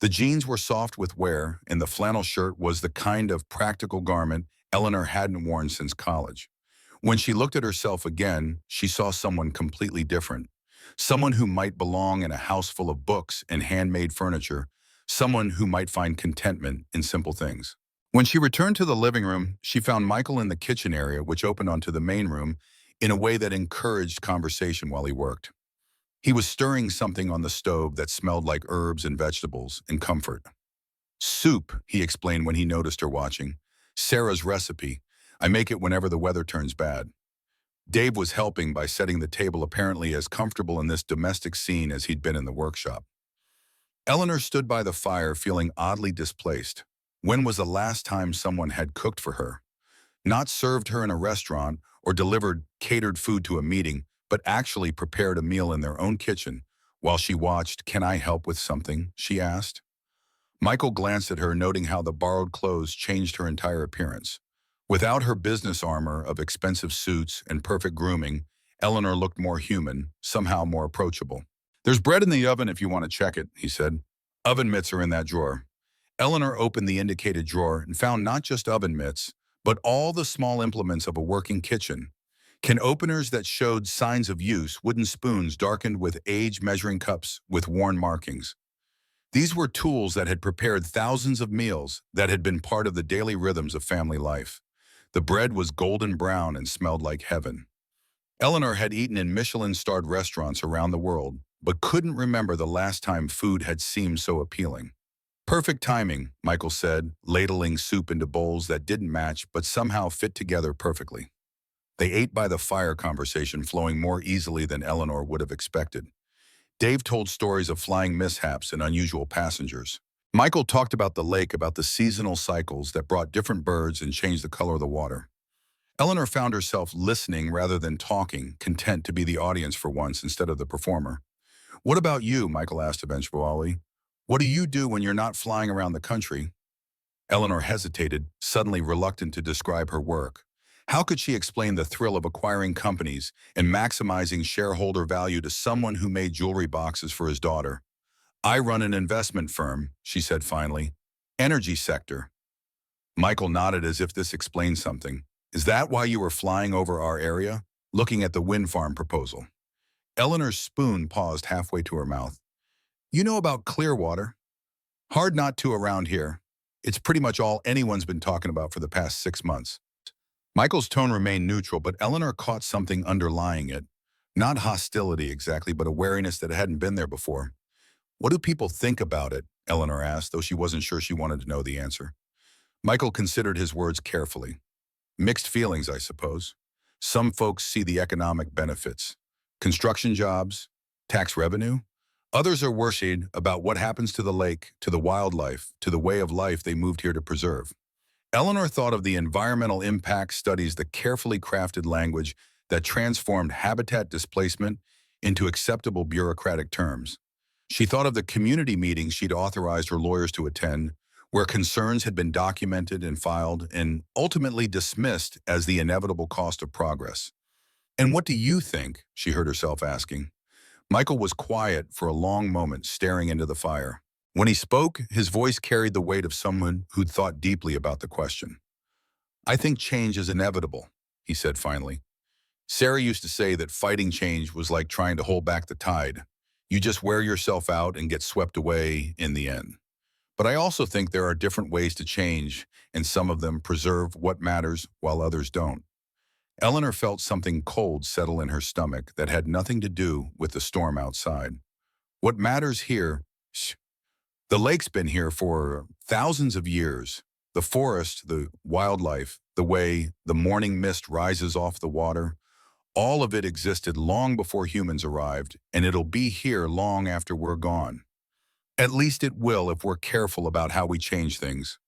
The jeans were soft with wear, and the flannel shirt was the kind of practical garment Eleanor hadn't worn since college. When she looked at herself again, she saw someone completely different. Someone who might belong in a house full of books and handmade furniture. Someone who might find contentment in simple things. When she returned to the living room, she found Michael in the kitchen area, which opened onto the main room, in a way that encouraged conversation while he worked. He was stirring something on the stove that smelled like herbs and vegetables and comfort. "Soup," he explained when he noticed her watching. "Sarah's recipe. I make it whenever the weather turns bad." Dave was helping by setting the table, apparently as comfortable in this domestic scene as he'd been in the workshop. Eleanor stood by the fire, feeling oddly displaced. When was the last time someone had cooked for her? Not served her in a restaurant or delivered catered food to a meeting, but actually prepared a meal in their own kitchen While she watched, "Can I help with something?" she asked. Michael glanced at her, noting how the borrowed clothes changed her entire appearance. Without her business armor of expensive suits and perfect grooming, Eleanor looked more human, somehow more approachable. "There's bread in the oven if you want to check it," he said. "Oven mitts are in that drawer." Eleanor opened the indicated drawer and found not just oven mitts, but all the small implements of a working kitchen. Can openers that showed signs of use, wooden spoons darkened with age, measuring cups with worn markings. These were tools that had prepared thousands of meals that had been part of the daily rhythms of family life. The bread was golden brown and smelled like heaven. Eleanor had eaten in Michelin-starred restaurants around the world, but couldn't remember the last time food had seemed so appealing. "Perfect timing," Michael said, ladling soup into bowls that didn't match but somehow fit together perfectly. They ate by the fire, conversation flowing more easily than Eleanor would have expected. Dave told stories of flying mishaps and unusual passengers. Michael talked about the lake, about the seasonal cycles that brought different birds and changed the color of the water. Eleanor found herself listening rather than talking, content to be the audience for once instead of the performer. "What about you?" Michael asked eventually. "What do you do when you're not flying around the country?" Eleanor hesitated, suddenly reluctant to describe her work. How could she explain the thrill of acquiring companies and maximizing shareholder value to someone who made jewelry boxes for his daughter? "I run an investment firm," she said finally. "Energy sector." Michael nodded as if this explained something. "Is that why you were flying over our area, looking at the wind farm proposal?" Eleanor's spoon paused halfway to her mouth. "You know about Clearwater?" "Hard not to around here. It's pretty much all anyone's been talking about for the past 6 months." Michael's tone remained neutral, but Eleanor caught something underlying it. Not hostility exactly, but a wariness that hadn't been there before. "What do people think about it?" Eleanor asked, though she wasn't sure she wanted to know the answer. Michael considered his words carefully. "Mixed feelings, I suppose. Some folks see the economic benefits. Construction jobs, tax revenue. Others are worried about what happens to the lake, to the wildlife, to the way of life they moved here to preserve." Eleanor thought of the environmental impact studies, the carefully crafted language that transformed habitat displacement into acceptable bureaucratic terms. She thought of the community meetings she'd authorized her lawyers to attend, where concerns had been documented and filed and ultimately dismissed as the inevitable cost of progress. "And what do you think?" she heard herself asking. Michael was quiet for a long moment, staring into the fire. When he spoke, his voice carried the weight of someone who'd thought deeply about the question. "I think change is inevitable," he said finally. "Sarah used to say that fighting change was like trying to hold back the tide. You just wear yourself out and get swept away in the end. But I also think there are different ways to change, and some of them preserve what matters while others don't." Eleanor felt something cold settle in her stomach that had nothing to do with the storm outside. "What matters here? The lake's been here for thousands of years. The forest, the wildlife, the way the morning mist rises off the water, all of it existed long before humans arrived, and it'll be here long after we're gone. At least it will if we're careful about how we change things."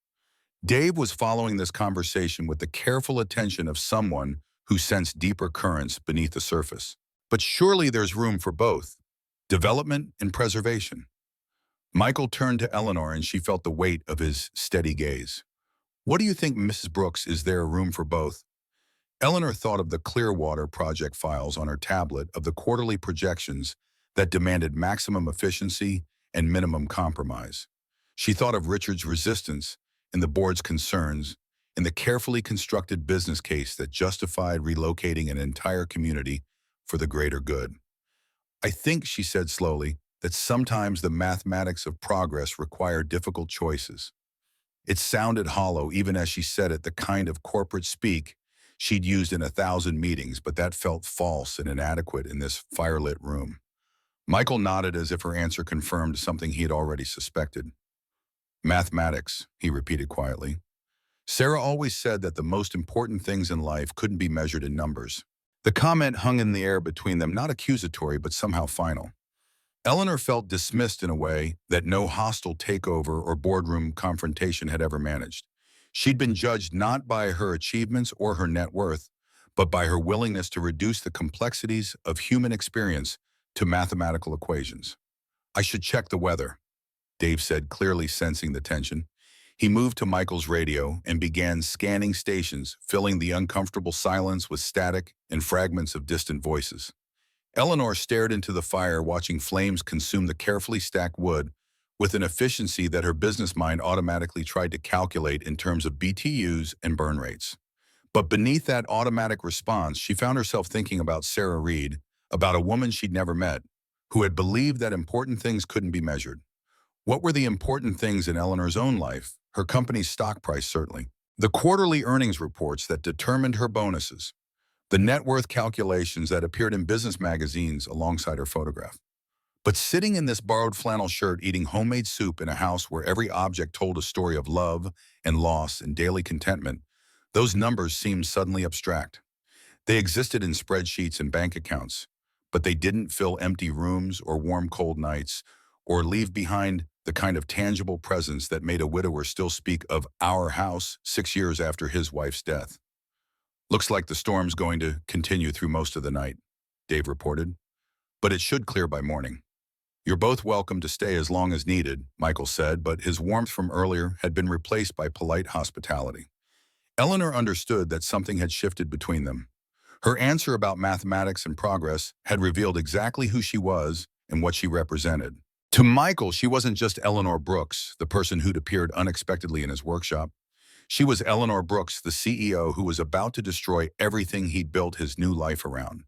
Dave was following this conversation with the careful attention of someone who sensed deeper currents beneath the surface. "But surely there's room for both, development and preservation." Michael turned to Eleanor and she felt the weight of his steady gaze. "What do you think, Mrs. Brooks, is there room for both?" Eleanor thought of the Clearwater project files on her tablet, of the quarterly projections that demanded maximum efficiency and minimum compromise. She thought of Richard's resistance and the board's concerns, and the carefully constructed business case that justified relocating an entire community for the greater good. "I think," she said slowly, "that sometimes the mathematics of progress require difficult choices." It sounded hollow, even as she said it, the kind of corporate speak she'd used in 1,000 meetings, but that felt false and inadequate in this firelit room. Michael nodded as if her answer confirmed something he had already suspected. "Mathematics," he repeated quietly. "Sarah always said that the most important things in life couldn't be measured in numbers." The comment hung in the air between them, not accusatory, but somehow final. Eleanor felt dismissed in a way that no hostile takeover or boardroom confrontation had ever managed. She'd been judged not by her achievements or her net worth, but by her willingness to reduce the complexities of human experience to mathematical equations. I should check the weather, Dave said, clearly sensing the tension. He moved to Michael's radio and began scanning stations, filling the uncomfortable silence with static and fragments of distant voices. Eleanor stared into the fire, watching flames consume the carefully stacked wood with an efficiency that her business mind automatically tried to calculate in terms of BTUs and burn rates. But beneath that automatic response, she found herself thinking about Sarah Reed, about a woman she'd never met, who had believed that important things couldn't be measured. What were the important things in Eleanor's own life? Her company's stock price, certainly. The quarterly earnings reports that determined her bonuses. The net worth calculations that appeared in business magazines alongside her photograph. But sitting in this borrowed flannel shirt, eating homemade soup in a house where every object told a story of love and loss and daily contentment, those numbers seemed suddenly abstract. They existed in spreadsheets and bank accounts, but they didn't fill empty rooms or warm cold nights or leave behind the kind of tangible presence that made a widower still speak of our house 6 years after his wife's death. Looks like the storm's going to continue through most of the night, Dave reported, but it should clear by morning. You're both welcome to stay as long as needed, Michael said, but his warmth from earlier had been replaced by polite hospitality. Eleanor understood that something had shifted between them. Her answer about mathematics and progress had revealed exactly who she was and what she represented. To Michael, she wasn't just Eleanor Brooks, the person who'd appeared unexpectedly in his workshop. She was Eleanor Brooks, the CEO who was about to destroy everything he'd built his new life around.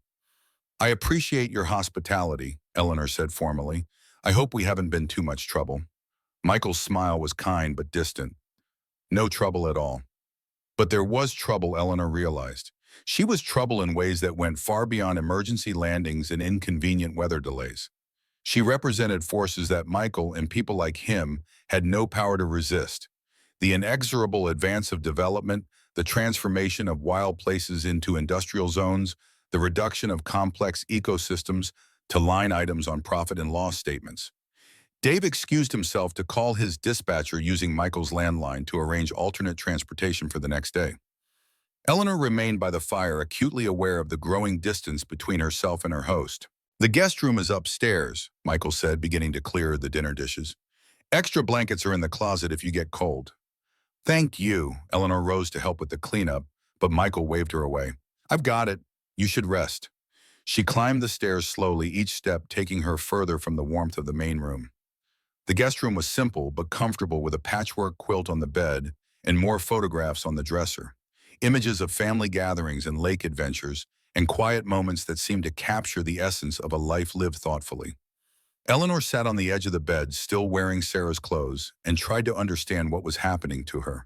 I appreciate your hospitality, Eleanor said formally. I hope we haven't been too much trouble. Michael's smile was kind but distant. No trouble at all. But there was trouble, Eleanor realized. She was trouble in ways that went far beyond emergency landings and inconvenient weather delays. She represented forces that Michael and people like him had no power to resist. The inexorable advance of development, the transformation of wild places into industrial zones, the reduction of complex ecosystems to line items on profit and loss statements. Dave excused himself to call his dispatcher using Michael's landline to arrange alternate transportation for the next day. Eleanor remained by the fire, acutely aware of the growing distance between herself and her host. The guest room is upstairs, Michael said, beginning to clear the dinner dishes. Extra blankets are in the closet if you get cold. Thank you. Eleanor rose to help with the cleanup, but Michael waved her away. I've got it. You should rest. She climbed the stairs slowly, each step taking her further from the warmth of the main room. The guest room was simple but comfortable, with a patchwork quilt on the bed and more photographs on the dresser. Images of family gatherings and lake adventures, and quiet moments that seemed to capture the essence of a life lived thoughtfully. Eleanor sat on the edge of the bed, still wearing Sarah's clothes, and tried to understand what was happening to her.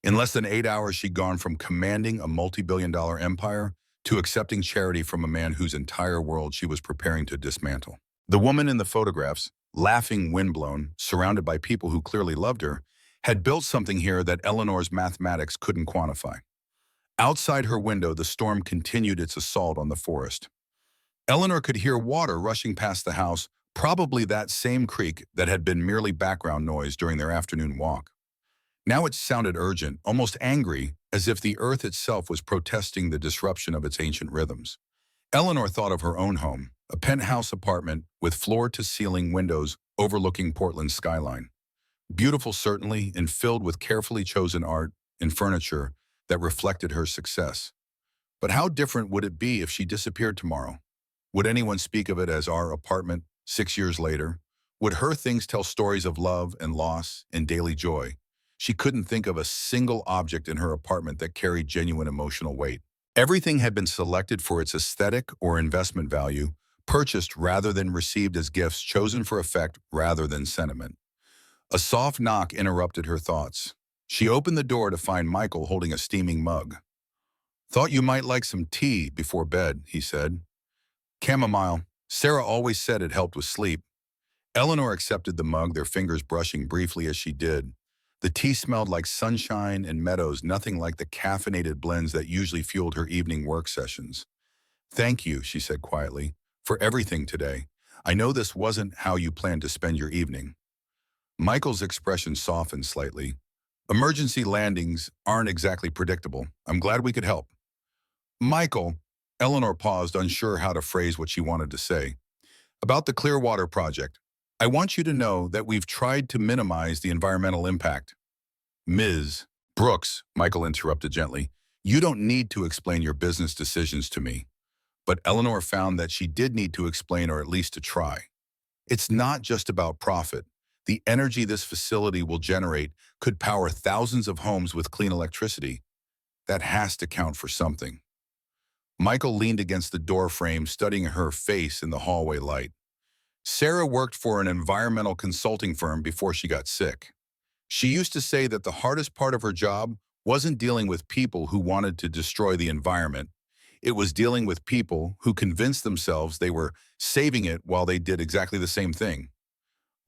In less than 8 hours, she'd gone from commanding a multi-billion-dollar empire to accepting charity from a man whose entire world she was preparing to dismantle. The woman in the photographs, laughing, windblown, surrounded by people who clearly loved her, had built something here that Eleanor's mathematics couldn't quantify. Outside her window, the storm continued its assault on the forest. Eleanor could hear water rushing past the house, probably that same creek that had been merely background noise during their afternoon walk. Now it sounded urgent, almost angry, as if the earth itself was protesting the disruption of its ancient rhythms. Eleanor thought of her own home, a penthouse apartment with floor-to-ceiling windows overlooking Portland's skyline. Beautiful, certainly, and filled with carefully chosen art and furniture that reflected her success. But how different would it be if she disappeared tomorrow? Would anyone speak of it as our apartment 6 years later? Would her things tell stories of love and loss and daily joy? She couldn't think of a single object in her apartment that carried genuine emotional weight. Everything had been selected for its aesthetic or investment value, purchased rather than received as gifts, chosen for effect rather than sentiment. A soft knock interrupted her thoughts. She opened the door to find Michael holding a steaming mug. Thought you might like some tea before bed, he said. Chamomile. Sarah always said it helped with sleep. Eleanor accepted the mug, their fingers brushing briefly as she did. The tea smelled like sunshine and meadows, nothing like the caffeinated blends that usually fueled her evening work sessions. Thank you, she said quietly, for everything today. I know this wasn't how you planned to spend your evening. Michael's expression softened slightly. Emergency landings aren't exactly predictable. I'm glad we could help. Michael, Eleanor paused, unsure how to phrase what she wanted to say. About the Clearwater project. I want you to know that we've tried to minimize the environmental impact. Ms. Brooks, Michael interrupted gently, you don't need to explain your business decisions to me. But Eleanor found that she did need to explain, or at least to try. It's not just about profit. The energy this facility will generate could power thousands of homes with clean electricity. That has to count for something. Michael leaned against the door frame, studying her face in the hallway light. Sarah worked for an environmental consulting firm before she got sick. She used to say that the hardest part of her job wasn't dealing with people who wanted to destroy the environment. It was dealing with people who convinced themselves they were saving it while they did exactly the same thing.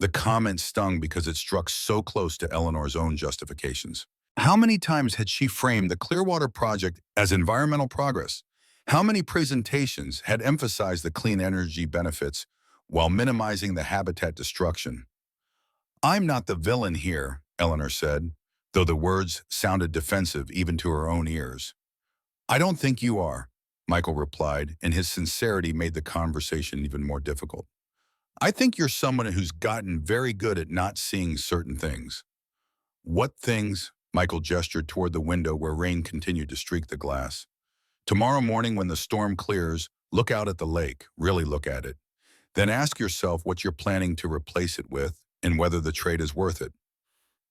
The comment stung because it struck so close to Eleanor's own justifications. How many times had she framed the Clearwater Project as environmental progress? How many presentations had emphasized the clean energy benefits while minimizing the habitat destruction? I'm not the villain here, Eleanor said, though the words sounded defensive even to her own ears. I don't think you are, Michael replied, and his sincerity made the conversation even more difficult. I think you're someone who's gotten very good at not seeing certain things. What things? Michael gestured toward the window where rain continued to streak the glass. Tomorrow morning when the storm clears, look out at the lake, really look at it. Then ask yourself what you're planning to replace it with and whether the trade is worth it.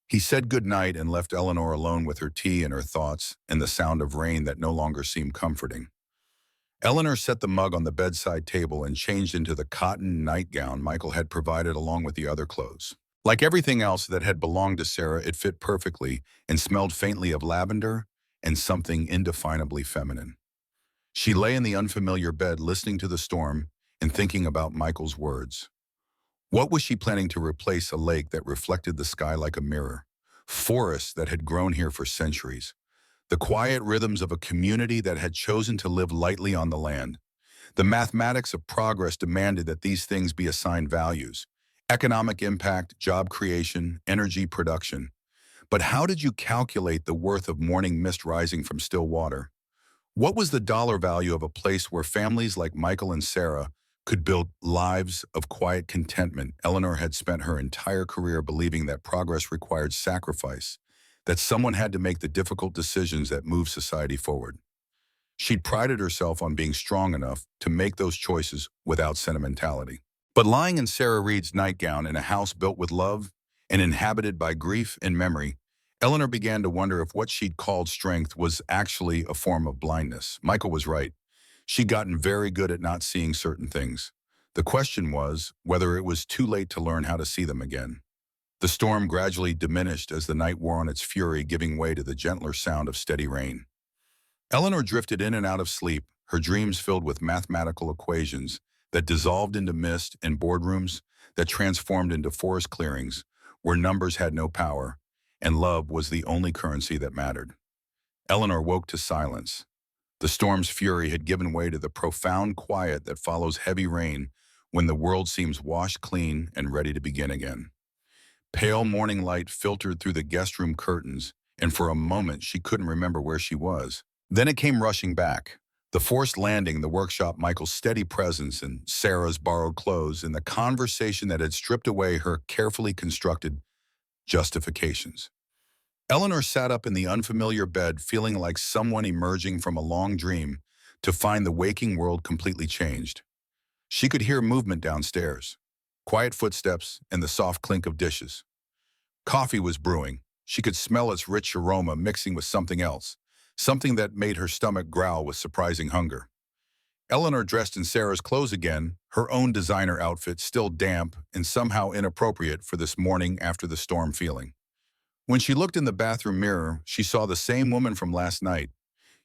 He said goodnight and left Eleanor alone with her tea and her thoughts and the sound of rain that no longer seemed comforting. Eleanor set the mug on the bedside table and changed into the cotton nightgown Michael had provided along with the other clothes. Like everything else that had belonged to Sarah, it fit perfectly and smelled faintly of lavender and something indefinably feminine. She lay in the unfamiliar bed listening to the storm and thinking about Michael's words. What was she planning to replace? A lake that reflected the sky like a mirror, forests that had grown here for centuries, the quiet rhythms of a community that had chosen to live lightly on the land. The mathematics of progress demanded that these things be assigned values: economic impact, job creation, energy production. But how did you calculate the worth of morning mist rising from still water? What was the dollar value of a place where families like Michael and Sarah could build lives of quiet contentment? Eleanor had spent her entire career believing that progress required sacrifice, that someone had to make the difficult decisions that move society forward. She'd prided herself on being strong enough to make those choices without sentimentality. But lying in Sarah Reed's nightgown in a house built with love and inhabited by grief and memory, Eleanor began to wonder if what she'd called strength was actually a form of blindness. Michael was right. She'd gotten very good at not seeing certain things. The question was whether it was too late to learn how to see them again. The storm gradually diminished as the night wore on its fury, giving way to the gentler sound of steady rain. Eleanor drifted in and out of sleep, her dreams filled with mathematical equations that dissolved into mist, and boardrooms that transformed into forest clearings where numbers had no power and love was the only currency that mattered. Eleanor woke to silence. The storm's fury had given way to the profound quiet that follows heavy rain when the world seems washed clean and ready to begin again. Pale morning light filtered through the guest room curtains, and for a moment she couldn't remember where she was. Then it came rushing back. The forced landing, the workshop, Michael's steady presence, and Sarah's borrowed clothes, and the conversation that had stripped away her carefully constructed justifications. Eleanor sat up in the unfamiliar bed, feeling like someone emerging from a long dream to find the waking world completely changed. She could hear movement downstairs, quiet footsteps, and the soft clink of dishes. Coffee was brewing. She could smell its rich aroma mixing with something else, something that made her stomach growl with surprising hunger. Eleanor dressed in Sarah's clothes again, her own designer outfit still damp and somehow inappropriate for this morning after the storm feeling. When she looked in the bathroom mirror, she saw the same woman from last night,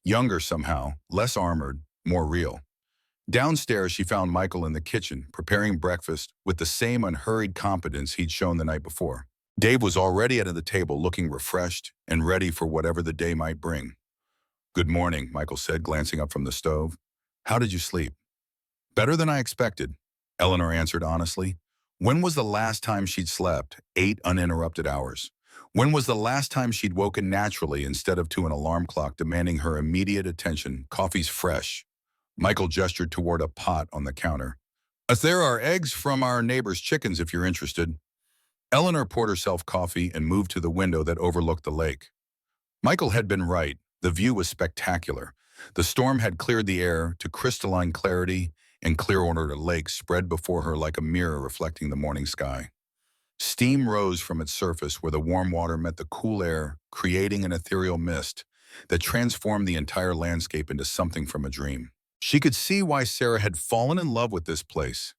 younger somehow, less armored, more real. Downstairs, she found Michael in the kitchen, preparing breakfast with the same unhurried competence he'd shown the night before. Dave was already at the table, looking refreshed and ready for whatever the day might bring. "Good morning," Michael said, glancing up from the stove. "How did you sleep?" "Better than I expected," Eleanor answered honestly. When was the last time she'd slept 8 uninterrupted hours? When was the last time she'd woken naturally instead of to an alarm clock demanding her immediate attention? "Coffee's fresh." Michael gestured toward a pot on the counter. There are eggs from our neighbor's chickens if you're interested." Eleanor poured herself coffee and moved to the window that overlooked the lake. Michael had been right. The view was spectacular. The storm had cleared the air to crystalline clarity, and clear-water lake spread before her like a mirror reflecting the morning sky. Steam rose from its surface where the warm water met the cool air, creating an ethereal mist that transformed the entire landscape into something from a dream. She could see why Sarah had fallen in love with this place.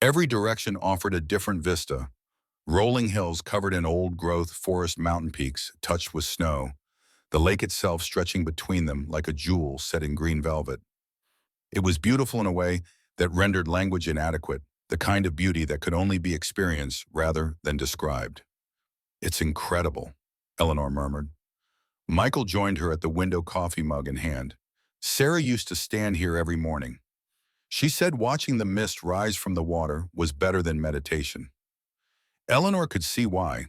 Every direction offered a different vista. Rolling hills covered in old-growth forest mountain peaks touched with snow, the lake itself stretching between them like a jewel set in green velvet. It was beautiful in a way that rendered language inadequate, the kind of beauty that could only be experienced rather than described. "It's incredible," Eleanor murmured. Michael joined her at the window, coffee mug in hand. "Sarah used to stand here every morning. She said watching the mist rise from the water was better than meditation." Eleanor could see why.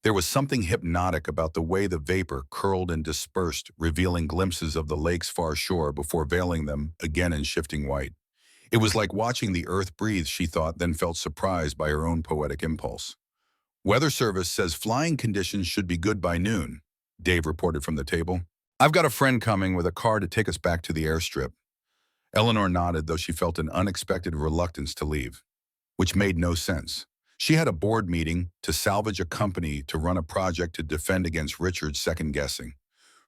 There was something hypnotic about the way the vapor curled and dispersed, revealing glimpses of the lake's far shore before veiling them again in shifting white. It was like watching the earth breathe, she thought, then felt surprised by her own poetic impulse. "Weather Service says flying conditions should be good by noon," Dave reported from the table. "I've got a friend coming with a car to take us back to the airstrip." Eleanor nodded, though she felt an unexpected reluctance to leave, which made no sense. She had a board meeting to salvage a company to run a project to defend against Richard's second-guessing.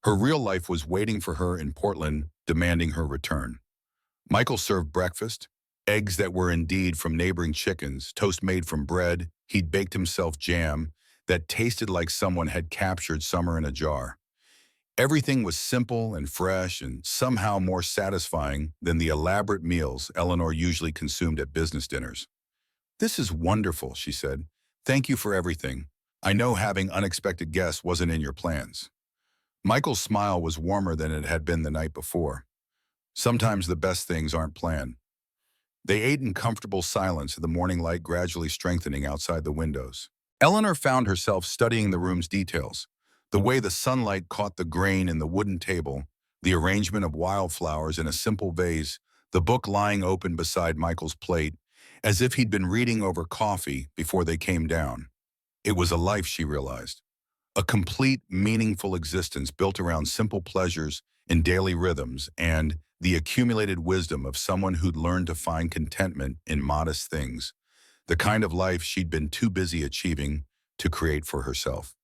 Her real life was waiting for her in Portland, demanding her return. Michael served breakfast, eggs that were indeed from neighboring chickens, toast made from bread. He'd baked himself jam that tasted like someone had captured summer in a jar. Everything was simple and fresh and somehow more satisfying than the elaborate meals Eleanor usually consumed at business dinners. "This is wonderful," she said. "Thank you for everything. I know having unexpected guests wasn't in your plans." Michael's smile was warmer than it had been the night before. Sometimes the best things aren't planned. They ate in comfortable silence, the morning light gradually strengthening outside the windows. Eleanor found herself studying the room's details, the way the sunlight caught the grain in the wooden table, the arrangement of wildflowers in a simple vase, the book lying open beside Michael's plate, as if he'd been reading over coffee before they came down. It was a life, she realized. A complete, meaningful existence built around simple pleasures and daily rhythms, and the accumulated wisdom of someone who'd learned to find contentment in modest things, the kind of life she'd been too busy achieving to create for herself.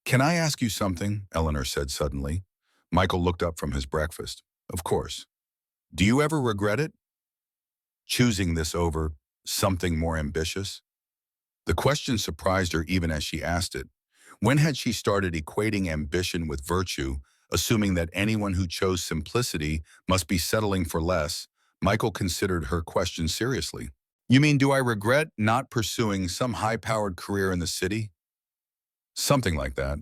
"Can I ask you something?" Eleanor said suddenly. Michael looked up from his breakfast. "Of course. Do you ever regret it? Choosing this over something more ambitious?" The question surprised her even as she asked it. When had she started equating ambition with virtue, assuming that anyone who chose simplicity must be settling for less? Michael considered her question seriously. "You mean, do I regret not pursuing some high-powered career in the city?" "Something like that.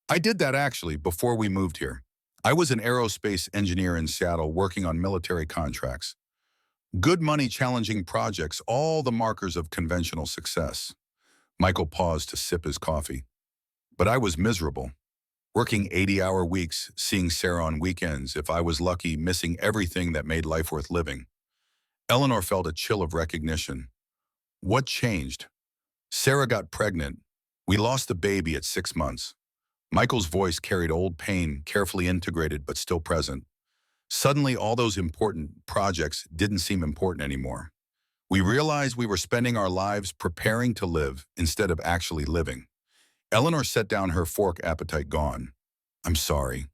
I did that actually before we moved here. I was an aerospace engineer in Seattle working on military contracts. Good money, challenging projects, all the markers of conventional success." Michael paused to sip his coffee. "But I was miserable. Working 80-hour weeks, seeing Sarah on weekends, if I was lucky, missing everything that made life worth living." Eleanor felt a chill of recognition. "What changed?" "Sarah got pregnant. We lost the baby at 6 months." Michael's voice carried old pain, carefully integrated but still present. "Suddenly, all those important projects didn't seem important anymore. We realized we were spending our lives preparing to live instead of actually living." Eleanor set down her fork, appetite gone. "I'm sorry.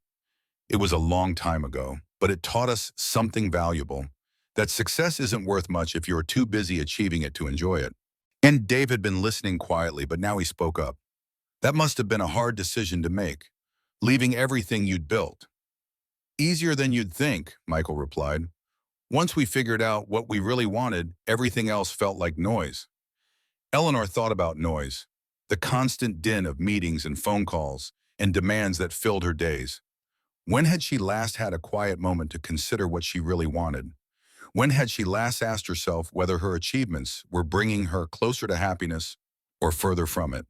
It was a long time ago, but it taught us something valuable, that success isn't worth much if you're too busy achieving it to enjoy it." And Dave had been listening quietly, but now he spoke up. "That must have been a hard decision to make, leaving everything you'd built." "Easier than you'd think," Michael replied. "Once we figured out what we really wanted, everything else felt like noise." Eleanor thought about noise, the constant din of meetings and phone calls and demands that filled her days. When had she last had a quiet moment to consider what she really wanted? When had she last asked herself whether her achievements were bringing her closer to happiness or further from it?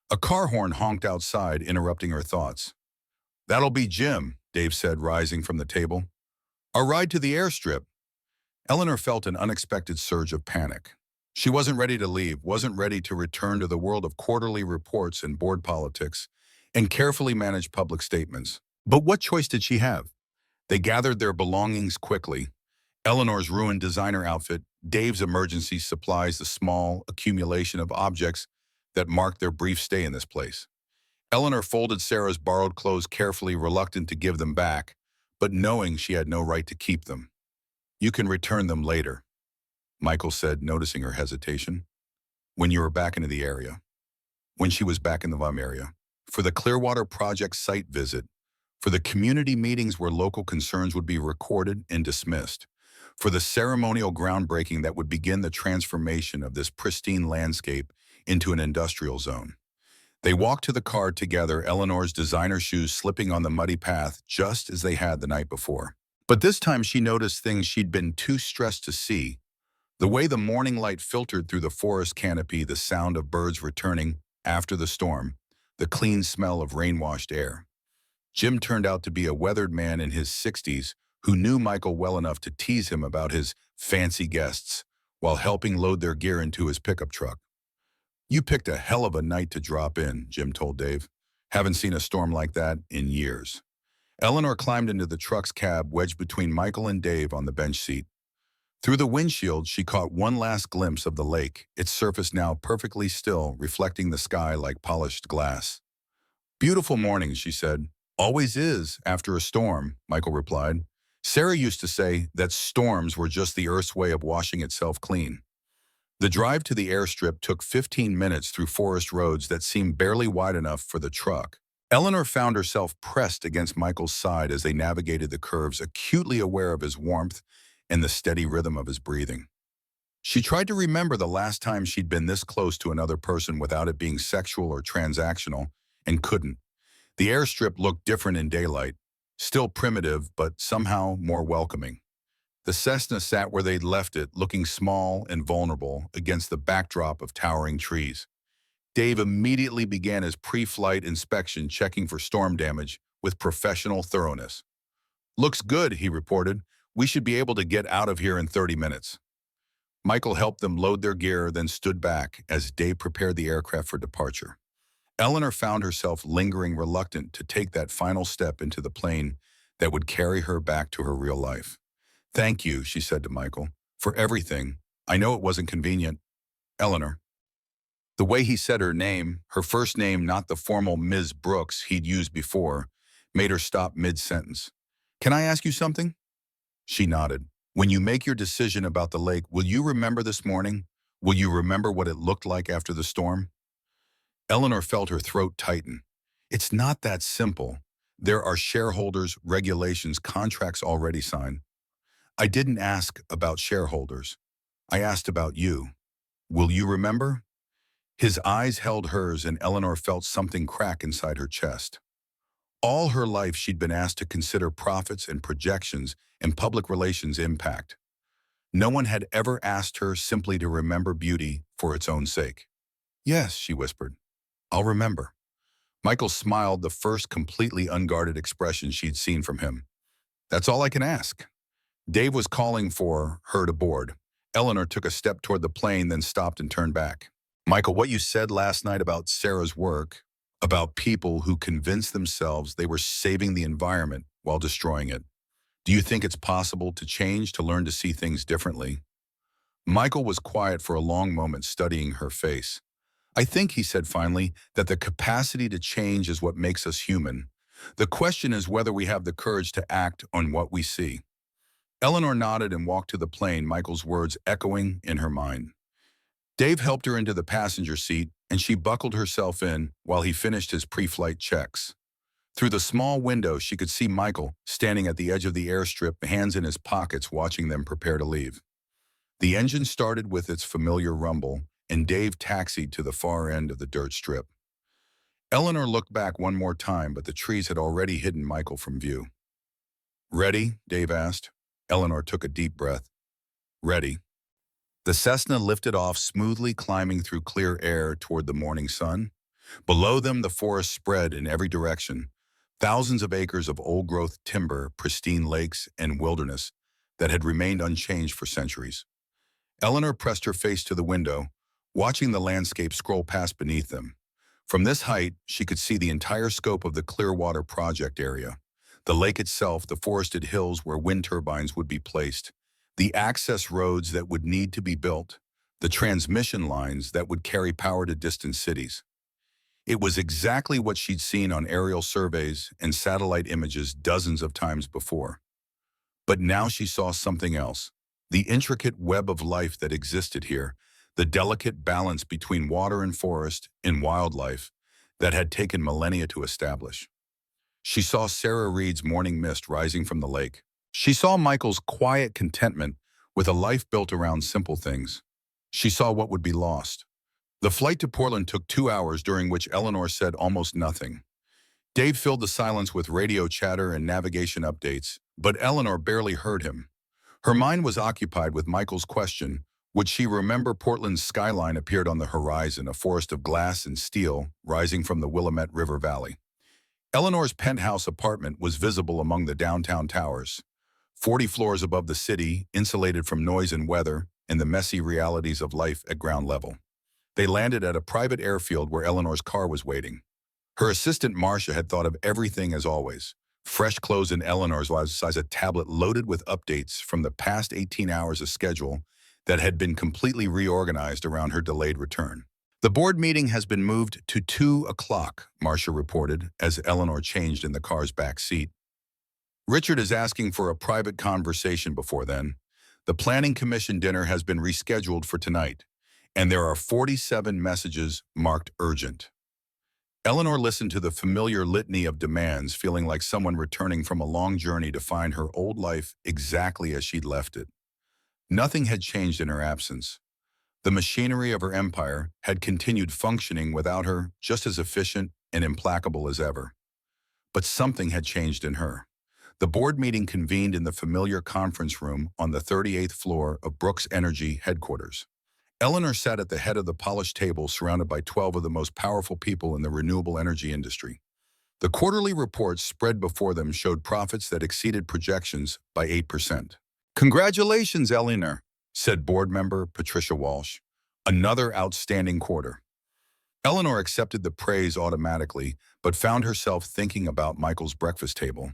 A car horn honked outside, interrupting her thoughts. "That'll be Jim," Dave said, rising from the table. "Our ride to the airstrip." Eleanor felt an unexpected surge of panic. She wasn't ready to leave, wasn't ready to return to the world of quarterly reports and board politics, and carefully managed public statements. But what choice did she have? They gathered their belongings quickly. Eleanor's ruined designer outfit, Dave's emergency supplies, the small accumulation of objects that marked their brief stay in this place. Eleanor folded Sarah's borrowed clothes carefully, reluctant to give them back, but knowing she had no right to keep them. "You can return them later," Michael said, noticing her hesitation. "When you are back into the area." When she was back in the VUM area. For the Clearwater Project site visit. For the community meetings where local concerns would be recorded and dismissed. For the ceremonial groundbreaking that would begin the transformation of this pristine landscape into an industrial zone. They walked to the car together, Eleanor's designer shoes slipping on the muddy path just as they had the night before. But this time she noticed things she'd been too stressed to see. The way the morning light filtered through the forest canopy, the sound of birds returning after the storm, the clean smell of rain-washed air. Jim turned out to be a weathered man in his 60s who knew Michael well enough to tease him about his fancy guests while helping load their gear into his pickup truck. "You picked a hell of a night to drop in," Jim told Dave. "Haven't seen a storm like that in years." Eleanor climbed into the truck's cab, wedged between Michael and Dave on the bench seat. Through the windshield, she caught one last glimpse of the lake, its surface now perfectly still, reflecting the sky like polished glass. "Beautiful morning," she said. "Always is, after a storm," Michael replied. Sarah used to say that storms were just the Earth's way of washing itself clean. The drive to the airstrip took 15 minutes through forest roads that seemed barely wide enough for the truck. Eleanor found herself pressed against Michael's side as they navigated the curves, acutely aware of his warmth and the steady rhythm of his breathing. She tried to remember the last time she'd been this close to another person without it being sexual or transactional, and couldn't. The airstrip looked different in daylight, still primitive, but somehow more welcoming. The Cessna sat where they'd left it, looking small and vulnerable against the backdrop of towering trees. Dave immediately began his pre-flight inspection, checking for storm damage with professional thoroughness. "Looks good," he reported. "We should be able to get out of here in 30 minutes. Michael helped them load their gear, then stood back as Dave prepared the aircraft for departure. Eleanor found herself lingering, reluctant to take that final step into the plane that would carry her back to her real life. "Thank you," she said to Michael, "for everything. I know it wasn't convenient." "Eleanor." The way he said her name, her first name, not the formal Ms. Brooks he'd used before, made her stop mid-sentence. "Can I ask you something?" She nodded. "When you make your decision about the lake, will you remember this morning? Will you remember what it looked like after the storm?" Eleanor felt her throat tighten. "It's not that simple. There are shareholders, regulations, contracts already signed." "I didn't ask about shareholders. I asked about you. Will you remember?" His eyes held hers, and Eleanor felt something crack inside her chest. All her life she'd been asked to consider profits and projections and public relations impact. No one had ever asked her simply to remember beauty for its own sake. "Yes," she whispered. "I'll remember." Michael smiled, the first completely unguarded expression she'd seen from him. "That's all I can ask." Dave was calling for her to board. Eleanor took a step toward the plane, then stopped and turned back. "Michael, what you said last night about Sarah's work, about people who convinced themselves they were saving the environment while destroying it. Do you think it's possible to change, to learn to see things differently?" Michael was quiet for a long moment, studying her face. "I think," he said finally, "that the capacity to change is what makes us human. The question is whether we have the courage to act on what we see." Eleanor nodded and walked to the plane, Michael's words echoing in her mind. Dave helped her into the passenger seat, and she buckled herself in while he finished his pre-flight checks. Through the small window, she could see Michael standing at the edge of the airstrip, hands in his pockets, watching them prepare to leave. The engine started with its familiar rumble, and Dave taxied to the far end of the dirt strip. Eleanor looked back one more time, but the trees had already hidden Michael from view. "Ready?" Dave asked. Eleanor took a deep breath. "Ready." The Cessna lifted off smoothly, climbing through clear air toward the morning sun. Below them, the forest spread in every direction, thousands of acres of old-growth timber, pristine lakes, and wilderness that had remained unchanged for centuries. Eleanor pressed her face to the window, watching the landscape scroll past beneath them. From this height, she could see the entire scope of the Clearwater project area. The lake itself, the forested hills where wind turbines would be placed, the access roads that would need to be built, the transmission lines that would carry power to distant cities. It was exactly what she'd seen on aerial surveys and satellite images dozens of times before. But now she saw something else. The intricate web of life that existed here, the delicate balance between water and forest and wildlife that had taken millennia to establish. She saw Sarah Reed's morning mist rising from the lake. She saw Michael's quiet contentment with a life built around simple things. She saw what would be lost. The flight to Portland took 2 hours, during which Eleanor said almost nothing. Dave filled the silence with radio chatter and navigation updates, but Eleanor barely heard him. Her mind was occupied with Michael's question: would she remember Portland's skyline appeared on the horizon, a forest of glass and steel rising from the Willamette River Valley. Eleanor's penthouse apartment was visible among the downtown towers, 40 floors above the city, insulated from noise and weather and the messy realities of life at ground level. They landed at a private airfield where Eleanor's car was waiting. Her assistant Marcia had thought of everything as always. Fresh clothes in Eleanor's size, a tablet loaded with updates from the past 18 hours of schedule that had been completely reorganized around her delayed return. The board meeting has been moved to 2 o'clock, Marcia reported as Eleanor changed in the car's back seat. Richard is asking for a private conversation before then. The Planning Commission dinner has been rescheduled for tonight, and there are 47 messages marked urgent. Eleanor listened to the familiar litany of demands, feeling like someone returning from a long journey to find her old life exactly as she'd left it. Nothing had changed in her absence. The machinery of her empire had continued functioning without her, just as efficient and implacable as ever. But something had changed in her. The board meeting convened in the familiar conference room on the 38th floor of Brooks Energy headquarters. Eleanor sat at the head of the polished table, surrounded by 12 of the most powerful people in the renewable energy industry. The quarterly reports spread before them showed profits that exceeded projections by 8%. "Congratulations, Eleanor," said board member Patricia Walsh. "Another outstanding quarter." Eleanor accepted the praise automatically, but found herself thinking about Michael's breakfast table.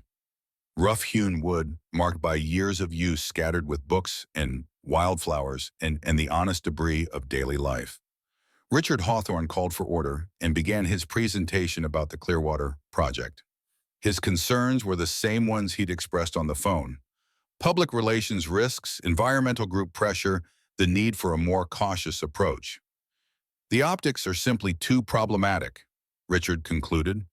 Rough-hewn wood, marked by years of use, scattered with books and wildflowers and the honest debris of daily life. Richard Hawthorne called for order and began his presentation about the Clearwater project. His concerns were the same ones he'd expressed on the phone: public relations risks, environmental group pressure, the need for a more cautious approach. "The optics are simply too problematic," Richard concluded.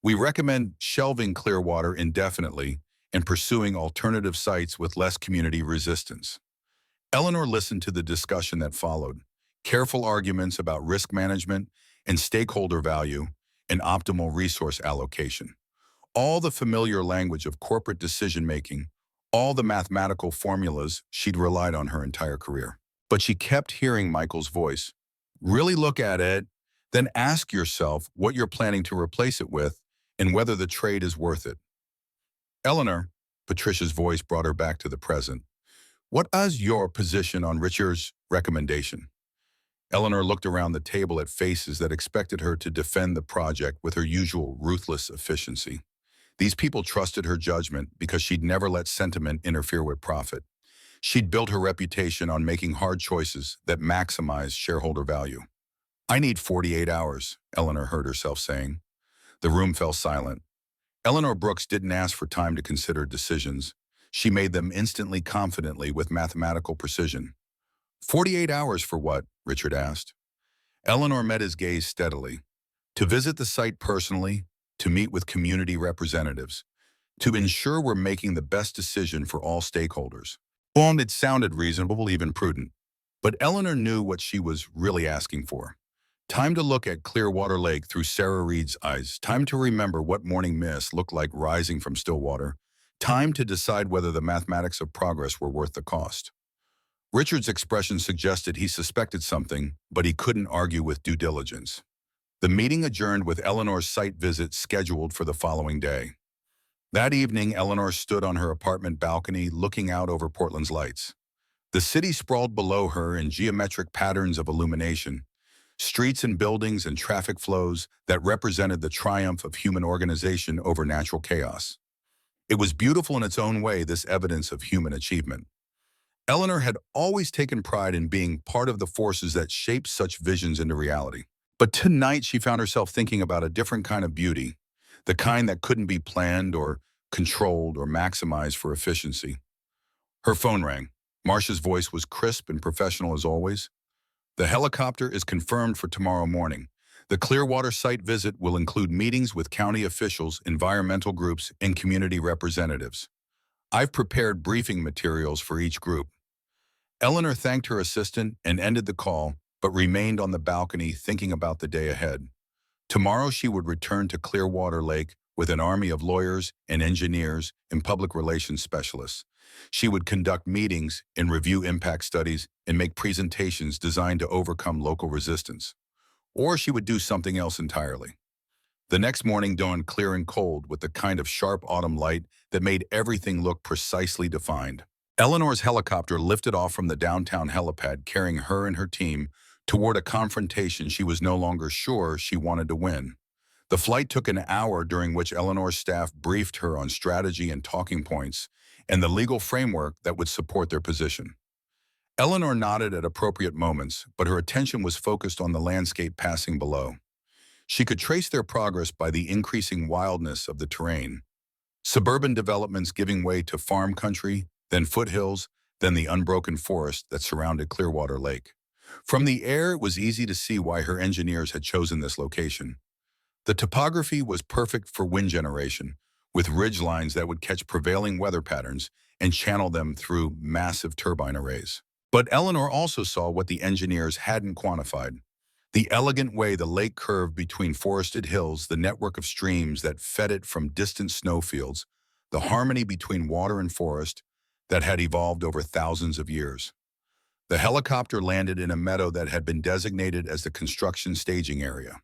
"We recommend shelving Clearwater indefinitely and pursuing alternative sites with less community resistance." Eleanor listened to the discussion that followed, careful arguments about risk management and stakeholder value and optimal resource allocation. All the familiar language of corporate decision-making, all the mathematical formulas she'd relied on her entire career. But she kept hearing Michael's voice. "Really look at it, then ask yourself what you're planning to replace it with and whether the trade is worth it." "Eleanor," Patricia's voice brought her back to the present, "what is your position on Richard's recommendation?" Eleanor looked around the table at faces that expected her to defend the project with her usual ruthless efficiency. These people trusted her judgment because she'd never let sentiment interfere with profit. She'd built her reputation on making hard choices that maximized shareholder value. "I need 48 hours, Eleanor heard herself saying. The room fell silent. Eleanor Brooks didn't ask for time to consider decisions. She made them instantly, confidently, with mathematical precision. 48 hours for what? Richard asked. Eleanor met his gaze steadily. To visit the site personally, to meet with community representatives, to ensure we're making the best decision for all stakeholders. Well, it sounded reasonable, even prudent. But Eleanor knew what she was really asking for. Time to look at Clearwater Lake through Sarah Reed's eyes. Time to remember what morning mist looked like rising from Stillwater. Time to decide whether the mathematics of progress were worth the cost. Richard's expression suggested he suspected something, but he couldn't argue with due diligence. The meeting adjourned with Eleanor's site visit scheduled for the following day. That evening, Eleanor stood on her apartment balcony looking out over Portland's lights. The city sprawled below her in geometric patterns of illumination, streets and buildings and traffic flows that represented the triumph of human organization over natural chaos. It was beautiful in its own way, this evidence of human achievement. Eleanor had always taken pride in being part of the forces that shaped such visions into reality. But tonight she found herself thinking about a different kind of beauty, the kind that couldn't be planned or controlled or maximized for efficiency. Her phone rang. Marcia's voice was crisp and professional as always. The helicopter is confirmed for tomorrow morning. The Clearwater site visit will include meetings with county officials, environmental groups, and community representatives. I've prepared briefing materials for each group. Eleanor thanked her assistant and ended the call, but remained on the balcony thinking about the day ahead. Tomorrow she would return to Clearwater Lake with an army of lawyers and engineers and public relations specialists. She would conduct meetings and review impact studies and make presentations designed to overcome local resistance. Or she would do something else entirely. The next morning dawned clear and cold with the kind of sharp autumn light that made everything look precisely defined. Eleanor's helicopter lifted off from the downtown helipad carrying her and her team toward a confrontation she was no longer sure she wanted to win. The flight took an hour during which Eleanor's staff briefed her on strategy and talking points and the legal framework that would support their position. Eleanor nodded at appropriate moments, but her attention was focused on the landscape passing below. She could trace their progress by the increasing wildness of the terrain. Suburban developments giving way to farm country, then foothills, then the unbroken forest that surrounded Clearwater Lake. From the air, it was easy to see why her engineers had chosen this location. The topography was perfect for wind generation, with ridge lines that would catch prevailing weather patterns and channel them through massive turbine arrays. But Eleanor also saw what the engineers hadn't quantified: the elegant way the lake curved between forested hills, the network of streams that fed it from distant snowfields, the harmony between water and forest that had evolved over thousands of years. The helicopter landed in a meadow that had been designated as the construction staging area.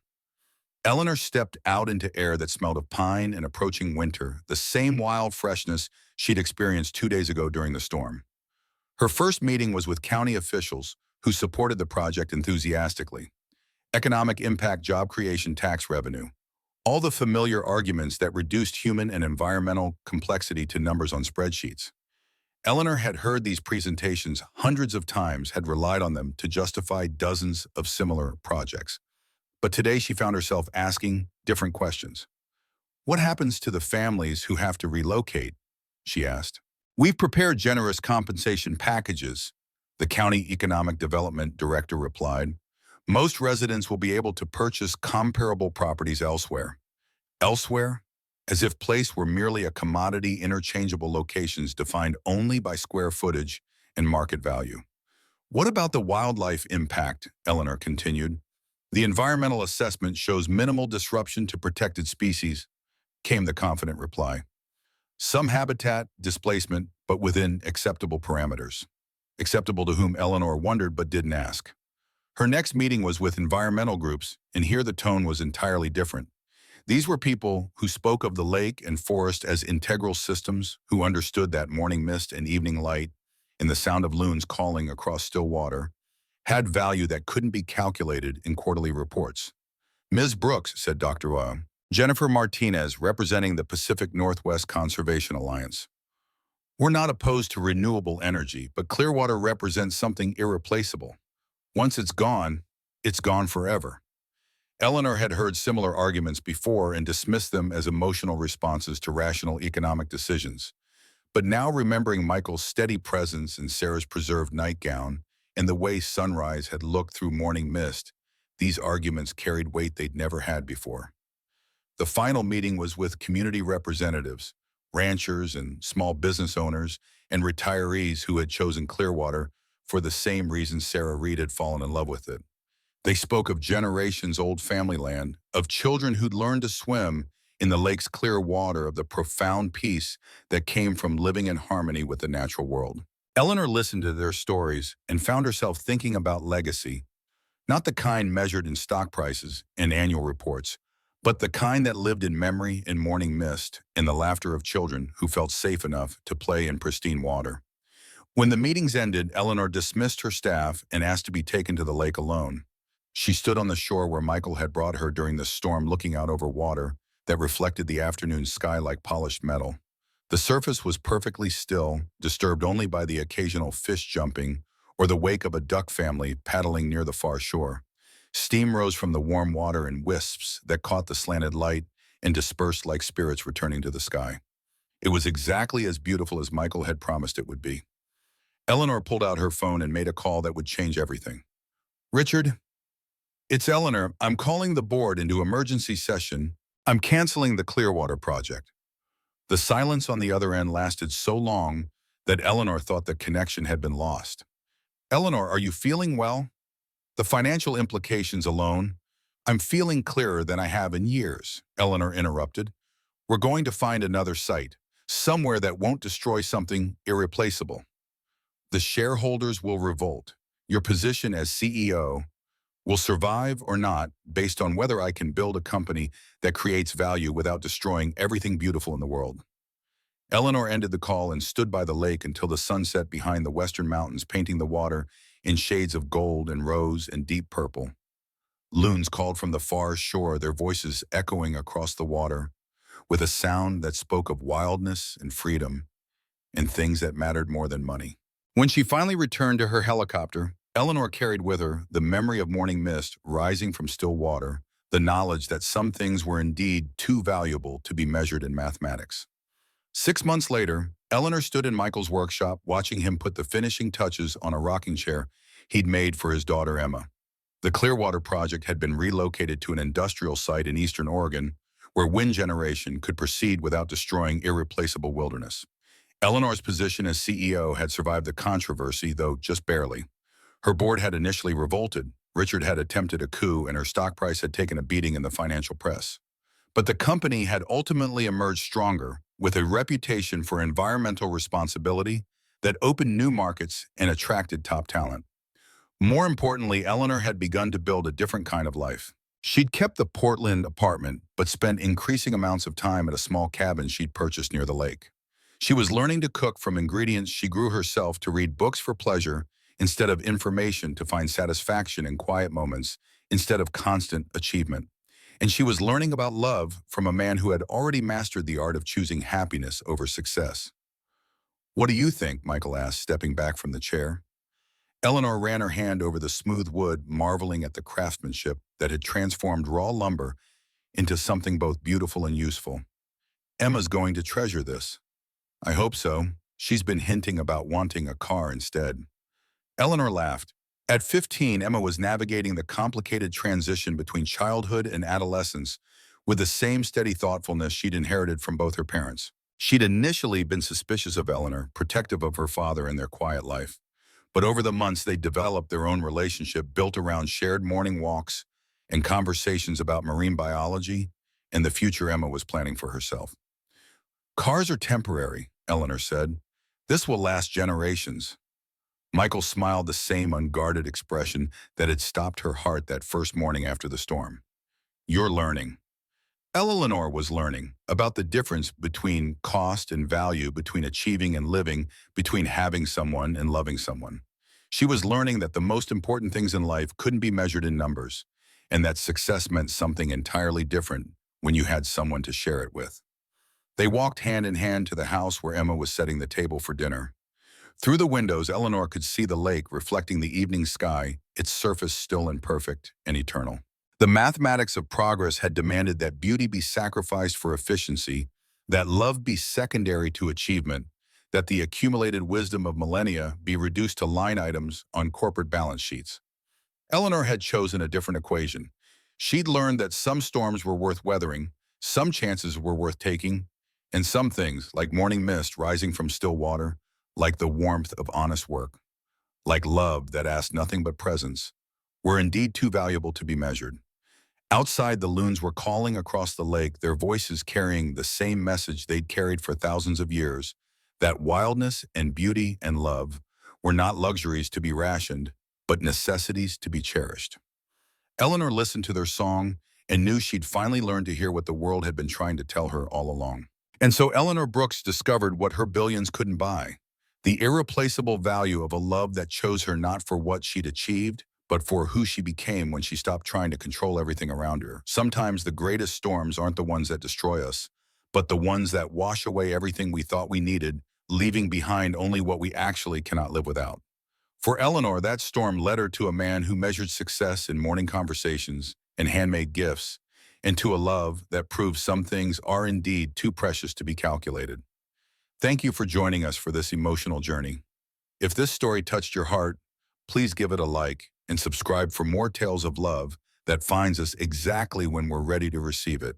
Eleanor stepped out into air that smelled of pine and approaching winter, the same wild freshness she'd experienced 2 days ago during the storm. Her first meeting was with county officials who supported the project enthusiastically. Economic impact, job creation, tax revenue. All the familiar arguments that reduced human and environmental complexity to numbers on spreadsheets. Eleanor had heard these presentations hundreds of times, had relied on them to justify dozens of similar projects. But today she found herself asking different questions. What happens to the families who have to relocate? She asked. We've prepared generous compensation packages, the county economic development director replied. Most residents will be able to purchase comparable properties elsewhere. Elsewhere? As if place were merely a commodity, interchangeable locations defined only by square footage and market value. What about the wildlife impact? Eleanor continued. The environmental assessment shows minimal disruption to protected species, came the confident reply. Some habitat displacement, but within acceptable parameters. Acceptable to whom, Eleanor wondered but didn't ask. Her next meeting was with environmental groups, and here the tone was entirely different. These were people who spoke of the lake and forest as integral systems, who understood that morning mist and evening light and the sound of loons calling across still water had value that couldn't be calculated in quarterly reports. Ms. Brooks, said Dr. Jennifer Martinez, representing the Pacific Northwest Conservation Alliance. We're not opposed to renewable energy, but Clearwater represents something irreplaceable. Once it's gone forever. Eleanor had heard similar arguments before and dismissed them as emotional responses to rational economic decisions. But now, remembering Michael's steady presence and Sarah's preserved nightgown and the way sunrise had looked through morning mist, these arguments carried weight they'd never had before. The final meeting was with community representatives, ranchers and small business owners, and retirees who had chosen Clearwater for the same reason Sarah Reed had fallen in love with it. They spoke of generations-old family land, of children who'd learned to swim in the lake's clear water, of the profound peace that came from living in harmony with the natural world. Eleanor listened to their stories and found herself thinking about legacy, not the kind measured in stock prices and annual reports, but the kind that lived in memory and morning mist and the laughter of children who felt safe enough to play in pristine water. When the meetings ended, Eleanor dismissed her staff and asked to be taken to the lake alone. She stood on the shore where Michael had brought her during the storm, looking out over water that reflected the afternoon sky like polished metal. The surface was perfectly still, disturbed only by the occasional fish jumping or the wake of a duck family paddling near the far shore. Steam rose from the warm water in wisps that caught the slanted light and dispersed like spirits returning to the sky. It was exactly as beautiful as Michael had promised it would be. Eleanor pulled out her phone and made a call that would change everything. "Richard, it's Eleanor. I'm calling the board into emergency session. I'm canceling the Clearwater project." The silence on the other end lasted so long that Eleanor thought the connection had been lost. "Eleanor, are you feeling well?" "The financial implications alone." "I'm feeling clearer than I have in years," Eleanor interrupted. "We're going to find another site, somewhere that won't destroy something irreplaceable. The shareholders will revolt. Your position as CEO will survive or not based on whether I can build a company that creates value without destroying everything beautiful in the world." Eleanor ended the call and stood by the lake until the sun set behind the western mountains, painting the water in shades of gold and rose and deep purple. Loons called from the far shore, their voices echoing across the water, with a sound that spoke of wildness and freedom and things that mattered more than money. When she finally returned to her helicopter, Eleanor carried with her the memory of morning mist rising from still water, the knowledge that some things were indeed too valuable to be measured in mathematics. 6 months later, Eleanor stood in Michael's workshop watching him put the finishing touches on a rocking chair he'd made for his daughter Emma. The Clearwater project had been relocated to an industrial site in eastern Oregon where wind generation could proceed without destroying irreplaceable wilderness. Eleanor's position as CEO had survived the controversy, though just barely. Her board had initially revolted, Richard had attempted a coup, and her stock price had taken a beating in the financial press. But the company had ultimately emerged stronger, with a reputation for environmental responsibility that opened new markets and attracted top talent. More importantly, Eleanor had begun to build a different kind of life. She'd kept the Portland apartment, but spent increasing amounts of time at a small cabin she'd purchased near the lake. She was learning to cook from ingredients she grew herself, to read books for pleasure instead of information, to find satisfaction in quiet moments instead of constant achievement. And she was learning about love from a man who had already mastered the art of choosing happiness over success. "What do you think?" Michael asked, stepping back from the chair. Eleanor ran her hand over the smooth wood, marveling at the craftsmanship that had transformed raw lumber into something both beautiful and useful. "Emma's going to treasure this." "I hope so. She's been hinting about wanting a car instead." Eleanor laughed. At 15, Emma was navigating the complicated transition between childhood and adolescence with the same steady thoughtfulness she'd inherited from both her parents. She'd initially been suspicious of Eleanor, protective of her father and their quiet life. But over the months, they developed their own relationship built around shared morning walks and conversations about marine biology and the future Emma was planning for herself. "Cars are temporary," Eleanor said. "This will last generations." Michael smiled, the same unguarded expression that had stopped her heart that first morning after the storm. "You're learning." Eleanor was learning about the difference between cost and value, between achieving and living, between having someone and loving someone. She was learning that the most important things in life couldn't be measured in numbers, and that success meant something entirely different when you had someone to share it with. They walked hand in hand to the house where Emma was setting the table for dinner. Through the windows, Eleanor could see the lake reflecting the evening sky, its surface still and perfect and eternal. The mathematics of progress had demanded that beauty be sacrificed for efficiency, that love be secondary to achievement, that the accumulated wisdom of millennia be reduced to line items on corporate balance sheets. Eleanor had chosen a different equation. She'd learned that some storms were worth weathering, some chances were worth taking, and some things, like morning mist rising from still water, like the warmth of honest work, like love that asked nothing but presence, were indeed too valuable to be measured. Outside, the loons were calling across the lake, their voices carrying the same message they'd carried for thousands of years, that wildness and beauty and love were not luxuries to be rationed, but necessities to be cherished. Eleanor listened to their song, and knew she'd finally learned to hear what the world had been trying to tell her all along. And so Eleanor Brooks discovered what her billions couldn't buy, the irreplaceable value of a love that chose her not for what she'd achieved, but for who she became when she stopped trying to control everything around her. Sometimes the greatest storms aren't the ones that destroy us, but the ones that wash away everything we thought we needed, leaving behind only what we actually cannot live without. For Eleanor, that storm led her to a man who measured success in morning conversations and handmade gifts, and to a love that proves some things are indeed too precious to be calculated. Thank you for joining us for this emotional journey. If this story touched your heart, please give it a like and subscribe for more tales of love that finds us exactly when we're ready to receive it.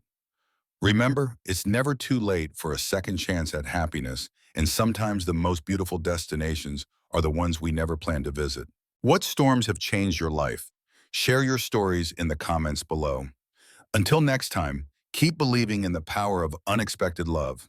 Remember, it's never too late for a second chance at happiness, and sometimes the most beautiful destinations are the ones we never planned to visit. What storms have changed your life? Share your stories in the comments below. Until next time, keep believing in the power of unexpected love.